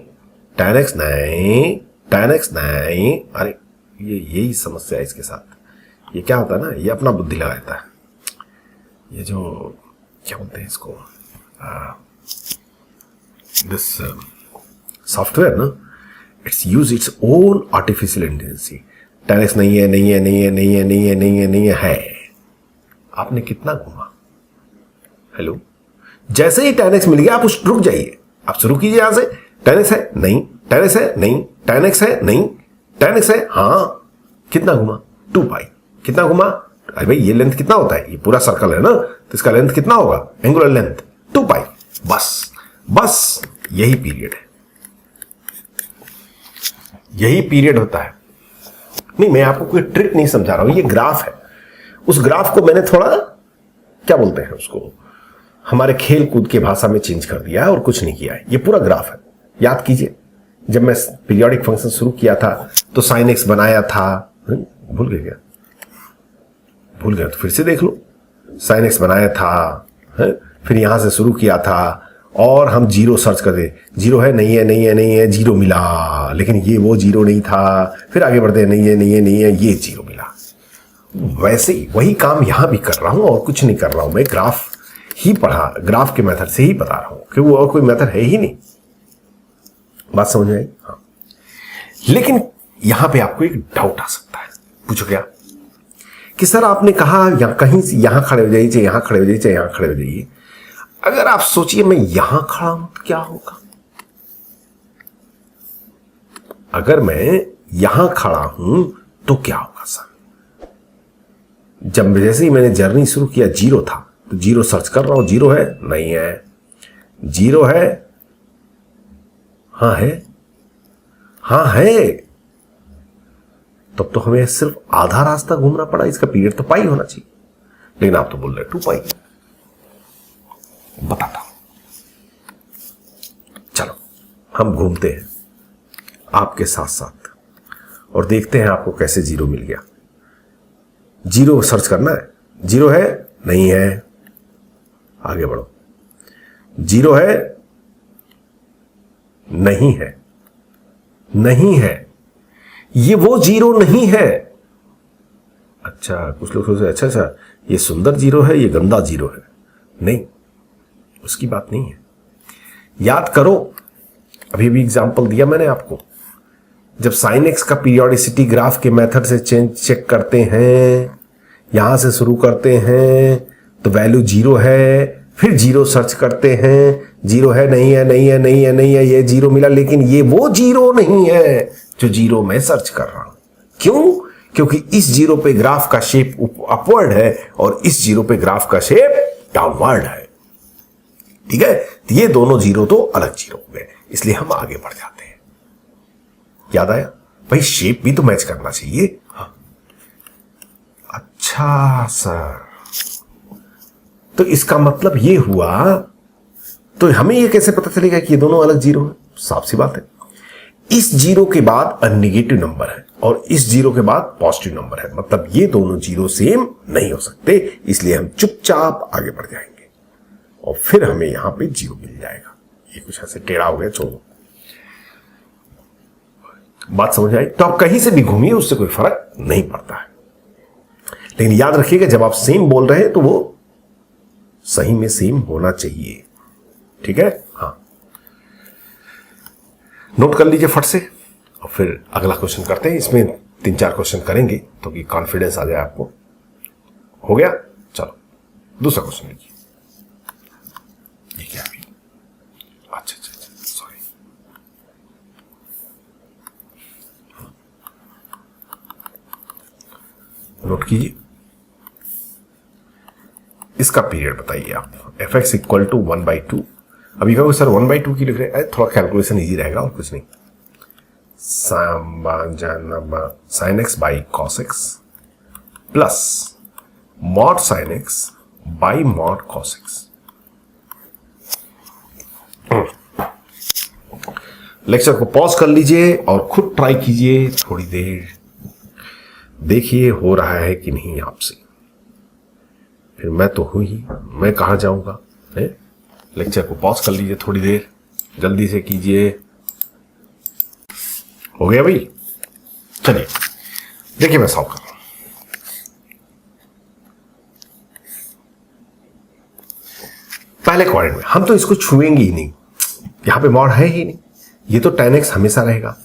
tan x नहीं, tan x नहीं। अरे ये यही समस्या है इसके साथ। ये क्या होता है ना, ये अपना बुद्धि लगाता है। ये जो क्या बोलते हैं इसको, दिस सॉफ्टवेयर ना, it's use its own artificial intelligence. tan x नहीं है, नहीं है, नहीं है, नहीं है, नहीं है, नहीं है, नहीं है। आपने कितना घूमा, हेलो, जैसे ही tan x मिल गया आप उस रुक जाइए, आप शुरू कीजिए यहां से। tan x है नहीं, tan x है नहीं, tan x है नहीं, tan x है हाँ, कितना घुमा, 2 पाई। कितना घुमा, अरे भाई ये लेंथ कितना होता है, ये पूरा सर्कल है ना, तो इसका लेंथ कितना होगा, एंगुलर लेंथ 2 पाई। बस यही पीरियड है, यही पीरियड होता है। नहीं, मैं आपको कोई ट्रिक नहीं समझा रहा हूं, ये ग्राफ है। उस ग्राफ को मैंने थोड़ा क्या बोलते हैं उसको, हमारे खेल कूद के भाषा में चेंज कर दिया है और कुछ नहीं किया है। ये पूरा ग्राफ है, याद कीजिए। जब मैं पीरियोडिक फंक्शन शुरू किया था तो साइन एक्स बनाया था, भूल गए क्या, भूल गए तो फिर से देख लो। साइन एक्स बनाया था, फिर यहां से शुरू किया था और हम जीरो सर्च कर दे, जीरो है नहीं है, नहीं है, नहीं है, जीरो मिला। लेकिन ये वो जीरो नहीं था, फिर आगे बढ़ते नहीं है, नहीं है, नहीं है, ये जीरो मिला। वैसे ही वही काम यहां भी कर रहा हूं और कुछ नहीं कर रहा हूं, मैं ग्राफ ही पढ़ा, ग्राफ के मेथड से ही बता रहा हूं, क्योंकि वो और कोई मेथड है ही नहीं। बात समझ में आई? हाँ। लेकिन यहां पे आपको एक डाउट आ सकता है, पूछो क्या, कि सर आपने कहा या कहीं से यहां खड़े हो जाइए, चाहे यहां खड़े हो जाइए, चाहे यहां खड़े हो जाइए। अगर आप सोचिए मैं यहां खड़ा हूं तो क्या होगा, अगर मैं यहां खड़ा हूं तो क्या होगा सर। जब जैसे ही मैंने जर्नी शुरू किया जीरो था, तो जीरो सर्च कर रहा हूं, जीरो है नहीं है, जीरो है हाँ है, हाँ है। तब तो हमें सिर्फ आधा रास्ता घूमना पड़ा, इसका पीरियड तो पाई होना चाहिए, लेकिन आप तो बोल रहे 2 पाई। बताता हूं, चलो हम घूमते हैं आपके साथ साथ और देखते हैं आपको कैसे जीरो मिल गया। जीरो सर्च करना है। जीरो है, नहीं है, आगे बढ़ो। जीरो है, नहीं है, नहीं है, ये वो जीरो नहीं है। अच्छा, कुछ लोग सोचते अच्छा ये सुंदर जीरो है, ये गंदा जीरो है। नहीं, उसकी बात नहीं है। याद करो, अभी भी एग्जांपल दिया मैंने आपको। जब साइन एक्स का पीरियोडिसिटी ग्राफ के मेथड से चेक करते हैं, यहां से शुरू करते हैं, तो वैल्यू जीरो है, फिर जीरो सर्च करते हैं, जीरो है, नहीं है, नहीं है, नहीं है, नहीं है, ये जीरो मिला, लेकिन ये वो जीरो नहीं है जो जीरो मैं सर्च कर रहा हूं। क्यों? क्योंकि इस जीरो पे ग्राफ का शेप अपवर्ड है और इस जीरो पे ग्राफ का शेप डाउनवर्ड है। ठीक है, तो ये दोनों जीरो तो अलग जीरो हो गए, इसलिए हम आगे बढ़ जाते हैं। याद आया भाई, शेप भी तो मैच करना चाहिए। हाँ, अच्छा सर, तो इसका मतलब ये हुआ, तो हमें ये कैसे पता चलेगा कि ये दोनों अलग जीरो है? साफ सी बात है, इस जीरो के बाद नेगेटिव नंबर है और इस जीरो के बाद पॉजिटिव नंबर है, मतलब ये दोनों जीरो सेम नहीं हो सकते, इसलिए हम चुपचाप आगे बढ़ जाएंगे और फिर हमें यहां पे जीरो मिल जाएगा। ये कुछ ऐसे टेढ़ा हो गया, छोड़ो, बात समझ आई? तो आप कहीं से भी घूमिए, उससे कोई फर्क नहीं पड़ता है, लेकिन याद रखिएगा जब आप सेम बोल रहे हैं तो वो सही में सेम होना चाहिए। ठीक है, हाँ, नोट कर लीजिए फट से और फिर अगला क्वेश्चन करते हैं। इसमें 3-4 क्वेश्चन करेंगे तो कि कॉन्फिडेंस आ जाए आपको। हो गया, चलो दूसरा क्वेश्चन लीजिए। ये क्या अभी? अच्छा, सॉरी, नोट कीजिए। इसका पीरियड बताइए आप। F x equal to 1/2। अभी कहोगे सर 1/2 की लिख रहे हैं, थोड़ा कैलकुलेशन इजी रहेगा और कुछ नहीं। Sign x by cos x plus mod sine x by mod cos x. Lecture को पॉज कर लीजिए और खुद ट्राई कीजिए थोड़ी देर, देखिए हो रहा है कि नहीं आपसे। फिर मैं तो हूं ही, मैं कहां जाऊंगा? लेक्चर को पॉज कर लीजिए थोड़ी देर, जल्दी से कीजिए। हो गया भाई? चलिए देखिए मैं सॉल्व कर रहा हूं। पहले क्वाड्रेंट में हम तो इसको छुएंगे ही नहीं, यहां पे मॉड है ही नहीं, ये तो tan x हमेशा रहेगा।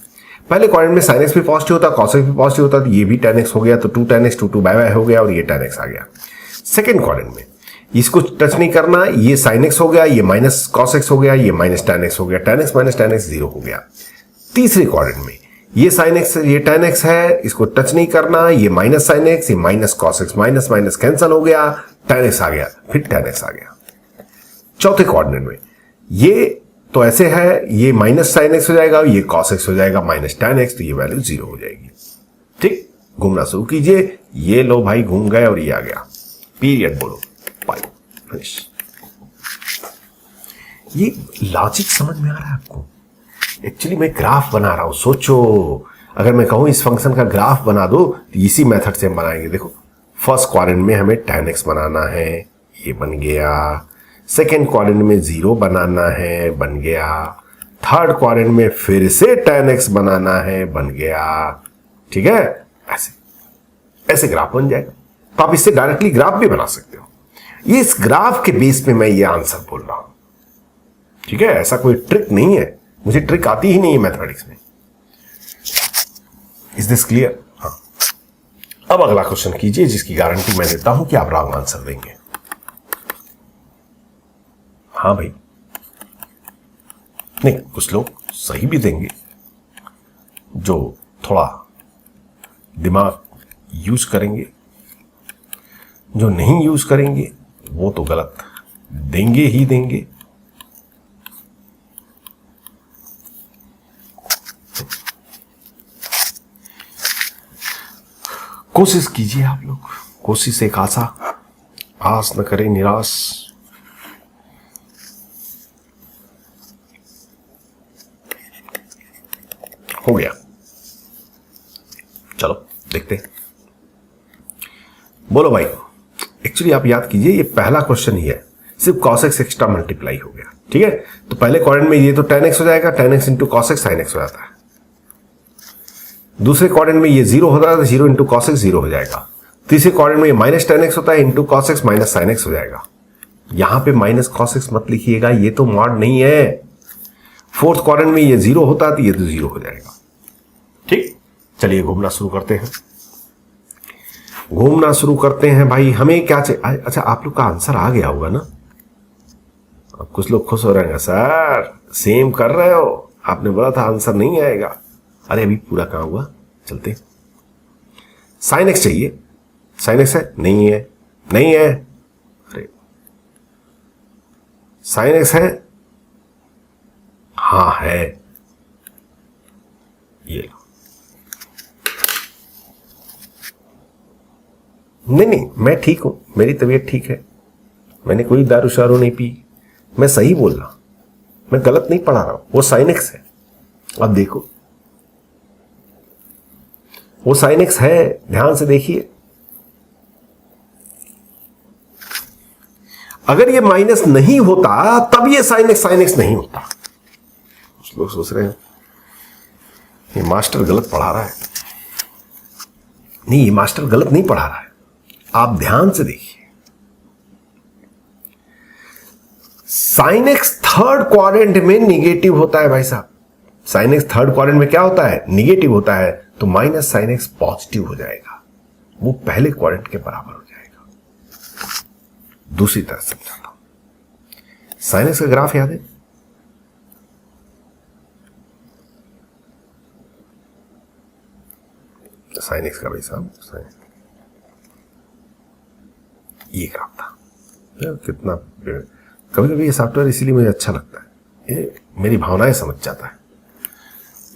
पहले क्वाड्रेंट में sin x भी पॉजिटिव होता, cos x भी पॉजिटिव होता, तो ये भी tan x हो गया, तो 2 tan x 2 बाय हो गया और ये tan x आ गया। सेकेंड क्वाड्रेंट में इसको टच नहीं करना, ये sin x हो गया, ये माइनस cos x हो गया, ये माइनस tan x हो गया, tan x minus tan x 0 हो गया। तीसरे क्वाड्रेंट में ये sin x, ये tan x है, इसको टच नहीं करना, ये माइनस sin x, ये minus cos x, minus minus cancel हो गया, tan x आ गया, फिर tan x आ गया। चौथे क्वाड्रेंट में ये तो ऐसे है, ये माइनस साइन एक्स हो जाएगा, ये कॉस एक्स हो जाएगा, माइनस tan x, तो ये वैल्यू 0 हो जाएगी। ठीक, घूमना शुरू कीजिए। ये लो भाई घूम गए और ये आ गया। पीरियड बोलो, पाई, फिनिश। ये लॉजिक समझ में आ रहा है आपको? एक्चुअली मैं ग्राफ बना रहा हूं, सोचो अगर मैं कहूं इस फंक्शन का ग्राफ बना दो तो इसी मेथड से हम बनाएंगे। देखो फर्स्ट क्वाड्रेंट में हमें tan x बनाना है, ये बन गया। सेकेंड क्वाड्रेंट में 0 बनाना है, बन गया। थर्ड क्वाड्रेंट में फिर से tan x बनाना है, बन गया। ठीक है, ऐसे ऐसे ग्राफ बन जाएगा। तो आप इससे डायरेक्टली ग्राफ भी बना सकते हो। ये इस ग्राफ के बेस पे मैं ये आंसर बोल रहा हूं। ठीक है, ऐसा कोई ट्रिक नहीं है, मुझे ट्रिक आती ही नहीं है मैथमेटिक्स में। Is this clear? हाँ, अब अगला क्वेश्चन कीजिए जिसकी गारंटी मैं देता हूं कि आप रॉन्ग आंसर देंगे। हाँ भाई, नहीं कुछ लोग सही भी देंगे, जो थोड़ा दिमाग यूज करेंगे। जो नहीं यूज करेंगे वो तो गलत देंगे ही देंगे। कोशिश कीजिए आप लोग, कोशिश एक आशा, आस न करें निराश। हो गया, बोलो भाई, एक्चुअली आप याद कीजिए ये पहला क्वेश्चन ही है, सिर्फ cos x एक्स्ट्रा मल्टीप्लाई हो गया, ठीक है। तो पहले क्वाड्रेंट में ये तो tan x हो जाएगा, tan x into cos x sin x हो जाता है। दूसरे क्वाड्रेंट में ये 0 होता है तो 0 इंटू cos x 0 हो जाएगा। तीसरे क्वाड्रेंट में ये माइनस tan x होता है, into cos x minus sin x हो जाएगा। यहां पे माइनस cos x मत लिखिएगा, ये तो मॉड नहीं है। फोर्थ क्वाड्रेंट में ये 0 होता है तो ये तो 0 हो जाएगा। ठीक, चलिए घूमना शुरू करते हैं, घूमना शुरू करते हैं भाई। हमें क्या चाहिए? अच्छा, आप लोग का आंसर आ गया होगा ना? अब कुछ लोग खुश हो रहे हैं, सर सेम कर रहे हो, आपने बोला था आंसर नहीं आएगा। अरे अभी पूरा कहां हुआ, चलते। साइन एक्स चाहिए, साइन एक्स है? नहीं है, नहीं है। अरे साइन एक्स है? हाँ है, ये लो। नहीं, मैं ठीक हूं, मेरी तबीयत ठीक है, मैंने कोई दारू शारू नहीं पी, मैं सही बोल रहा हूं, मैं गलत नहीं पढ़ा रहा हूं। वो साइन एक्स है, अब देखो वो साइन एक्स है, ध्यान से देखिए। अगर ये माइनस नहीं होता तब ये साइन एक्स नहीं होता। कुछ लोग सोच रहे हैं ये मास्टर गलत पढ़ा रहा है। नहीं, ये मास्टर गलत नहीं पढ़ा रहा है, आप ध्यान से देखिए। साइन एक्स थर्ड क्वाड्रेंट में निगेटिव होता है भाई साहब। साइन एक्स थर्ड क्वाड्रेंट में क्या होता है? निगेटिव होता है, तो माइनस साइन एक्स पॉजिटिव हो जाएगा, वो पहले क्वाड्रेंट के बराबर हो जाएगा। दूसरी तरह समझाता हूं, साइन एक्स का ग्राफ याद है? साइन एक्स का भाई साहब ये ग्राफ था। कितना कभी कभी ये सॉफ्टवेयर इसीलिए मुझे अच्छा लगता है, ये मेरी भावनाएं समझ जाता है।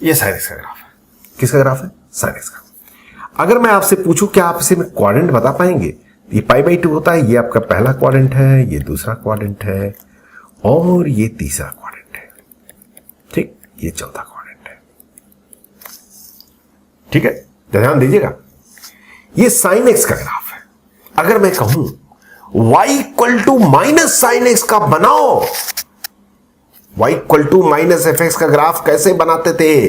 ये साइन एक्स का ग्राफ है। किसका ग्राफ है? साइन एक्स का। अगर मैं आपसे पूछूं क्या आप इसे में क्वाड्रेंट बता पाएंगे? ये π/2 होता है, ये आपका पहला क्वाड्रेंट है, ये दूसरा क्वाड्रेंट है, और ये तीसरा क्वाड्रेंट है। ठीक, ये चौथा क्वाड्रेंट है। ठीक है, ध्यान दीजिएगा, ये साइन एक्स का ग्राफ है। अगर मैं कहूं y equal to minus sine x का बनाओ, y equal to minus f x का ग्राफ कैसे बनाते थे?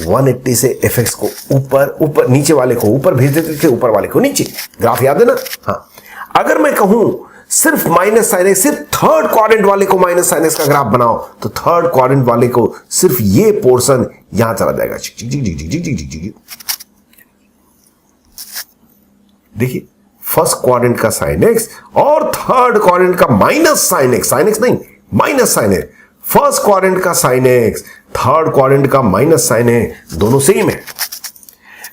180 से एफ एक्स को ऊपर नीचे वाले को ऊपर भेज देते थे, ऊपर वाले को नीचे। ग्राफ याद है ना? हाँ। अगर मैं कहूं सिर्फ माइनस साइन एक्स, सिर्फ थर्ड क्वाड्रेंट वाले को माइनस साइन एक्स का ग्राफ बनाओ, तो थर्ड क्वाड्रेंट वाले को सिर्फ ये पोर्शन यहां चला जाएगा। देखिए, फर्स्ट क्वाड्रेंट का साइन एक्स और थर्ड क्वाड्रेंट का minus sine x, sine x नहीं minus sine x. First quadrant का साइन एक्स, थर्ड क्वाड्रेंट का माइनस साइन एक्स, दोनों सेम है।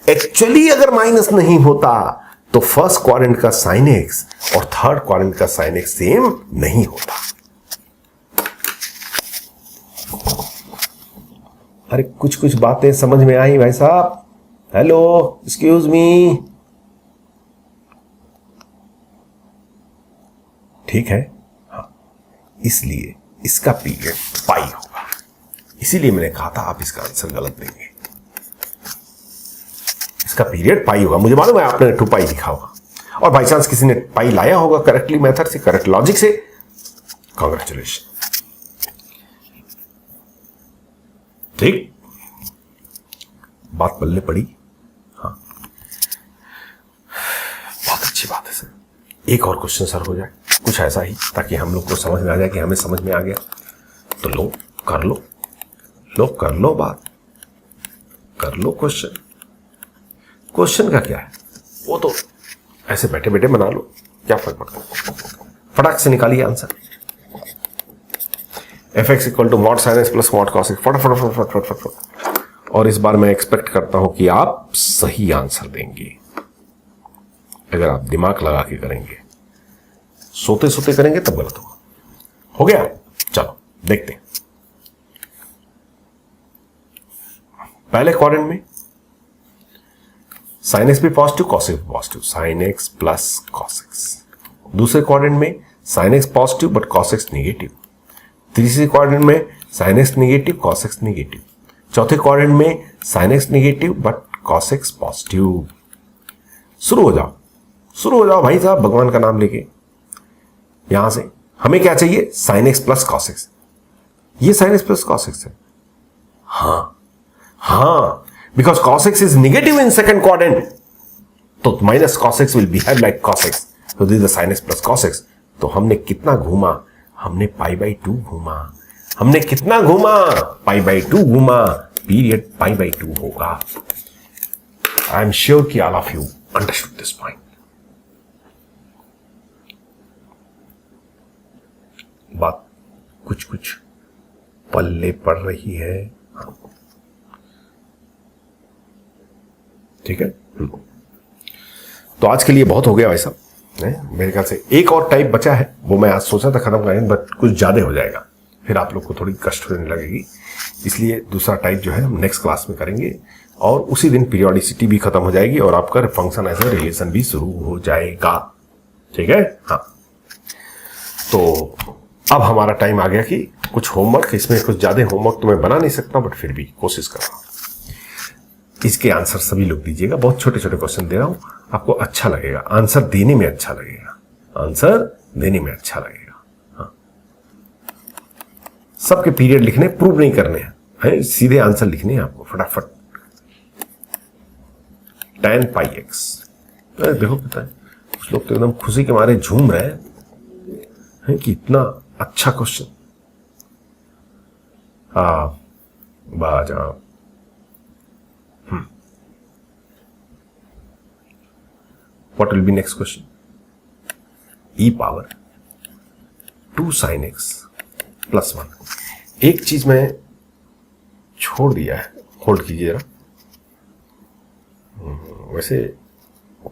एक्चुअली अगर माइनस नहीं होता तो फर्स्ट क्वाड्रेंट का साइन एक्स और थर्ड क्वाड्रेंट का साइन एक्स सेम नहीं होता। अरे कुछ बातें समझ में आई भाई साहब? Hello, excuse me. ठीक है, हाँ, इसलिए इसका पीरियड पाई होगा। इसीलिए मैंने कहा था आप इसका आंसर गलत देंगे। इसका पीरियड पाई होगा, मुझे मालूम है आपने 2 पाई लिखा होगा, और बाई चांस किसी ने पाई लाया होगा करेक्टली मेथड से, करेक्ट लॉजिक से, कांग्रेचुलेशन। ठीक, बात पल्ले पड़ी। हाँ, बहुत अच्छी बात है सर। एक और क्वेश्चन सर हो जाए कुछ ऐसा ही, ताकि हम लोग को समझ में आ जाए कि हमें समझ में आ गया। तो लो कर लो बात, कर लो क्वेश्चन। क्वेश्चन का क्या है, वो तो ऐसे बैठे बैठे बना लो, क्या फर्क पड़ता है। फटाक से निकालिए answer. F x equal to mod sine x plus mod cos x. फटाफट। और इस बार मैं एक्सपेक्ट करता हूं कि आप सही आंसर देंगे, अगर आप दिमाग लगा के करेंगे। सोते सोते करेंगे तब गलत होगा। हो गया, चलो देखते हैं। पहले क्वाड्रेंट में साइन एक्स भी positive, cos x positive, sign x plus cos x. दूसरे क्वाड्रेंट में sine x positive but cos x negative. तीसरे क्वाड्रेंट में sine x negative, cos x negative. चौथे क्वाड्रेंट में sine x negative but cos x positive. शुरू हो जाओ, शुरू हो जाओ भाई साहब भगवान का नाम लेके। यहां से हमें क्या चाहिए, sine x plus cos x. ये sine x plus cos x है। हाँ because cos x is negative in second quadrant, तो minus cos x will behave like cos x, so this is the sin x plus cos x। तो हमने कितना घूमा, हमने π/2 घूमा। हमने कितना घूमा, π/2 घूमा, पीरियड π/2 होगा। आई एम श्योर कि all of you understood this point. बात कुछ कुछ पल्ले पड़ रही है, ठीक है। तो आज के लिए बहुत हो गया भाई साहब। मेरे ख्याल से एक और टाइप बचा है, वो मैं आज सोचा था खत्म करेंगे, बट कुछ ज्यादा हो जाएगा, फिर आप लोग को थोड़ी कष्ट होने लगेगी। इसलिए दूसरा टाइप जो है हम नेक्स्ट क्लास में करेंगे, और उसी दिन पीरियोडिसिटी भी खत्म हो जाएगी और आपका फंक्शन एज ए रिलेशन भी शुरू हो जाएगा, ठीक है। हाँ, तो अब हमारा टाइम आ गया कि कुछ होमवर्क, इसमें कुछ ज्यादा होमवर्क तो मैं बना नहीं सकता, बट फिर भी कोशिश कर रहा हूं। इसके आंसर सभी लोग दीजिएगा, बहुत छोटे छोटे क्वेश्चन दे रहा हूं, आपको अच्छा लगेगा, आंसर देने में अच्छा लगेगा, आंसर देने में अच्छा लगेगा। हाँ, सबके पीरियड लिखने, प्रूव नहीं करने हैं, सीधे आंसर लिखने हैं आपको फटाफट। tan πx, देखो पता है कुछ लोग तो एकदम खुशी के मारे झूम रहे हैं कि इतना अच्छा क्वेश्चन। बाजा What will be next question? e power 2 sin x plus 1। एक चीज मैं छोड़ दिया है, होल्ड कीजिए जरा। वैसे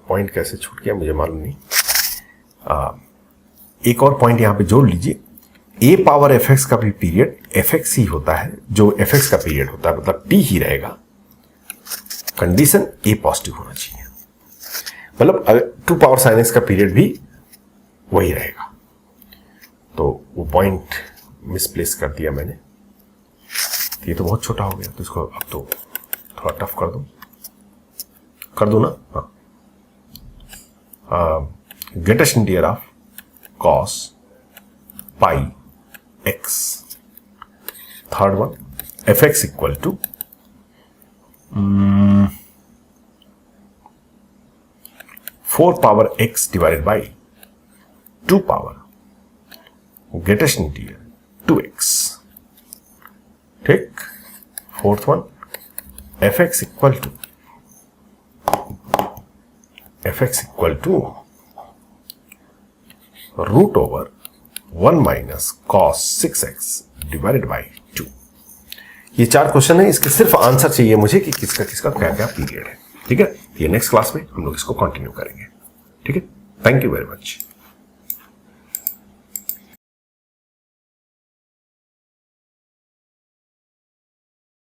पॉइंट कैसे छूट गया मुझे मालूम नहीं। एक और पॉइंट यहां पे जोड़ लीजिए, a पावर एफ एक्स का भी पीरियड एफ एक्स ही होता है, जो एफ एक्स का पीरियड होता है, मतलब t ही रहेगा। कंडीशन a पॉजिटिव होना चाहिए, मतलब 2 पावर साइन एक्स का पीरियड भी वही रहेगा। तो वो पॉइंट मिसप्लेस कर दिया मैंने, ये तो बहुत छोटा हो गया, तो इसको अब तो थोड़ा टफ कर दो ना। हाँ, greatest integer of cos pi x. Third one, f x equal to 4 power x divided by 2 power greatest integer 2x, ठीक। Fourth one, f x equal to root over 1 minus cos 6x divided by 2। ये 4 question है, इसके सिर्फ answer चाहिए मुझे कि किसका किसका क्या क्या पीरियड है, ठीक है। ये नेक्स्ट क्लास में हम लोग इसको कंटिन्यू करेंगे, ठीक है। Thank you very much.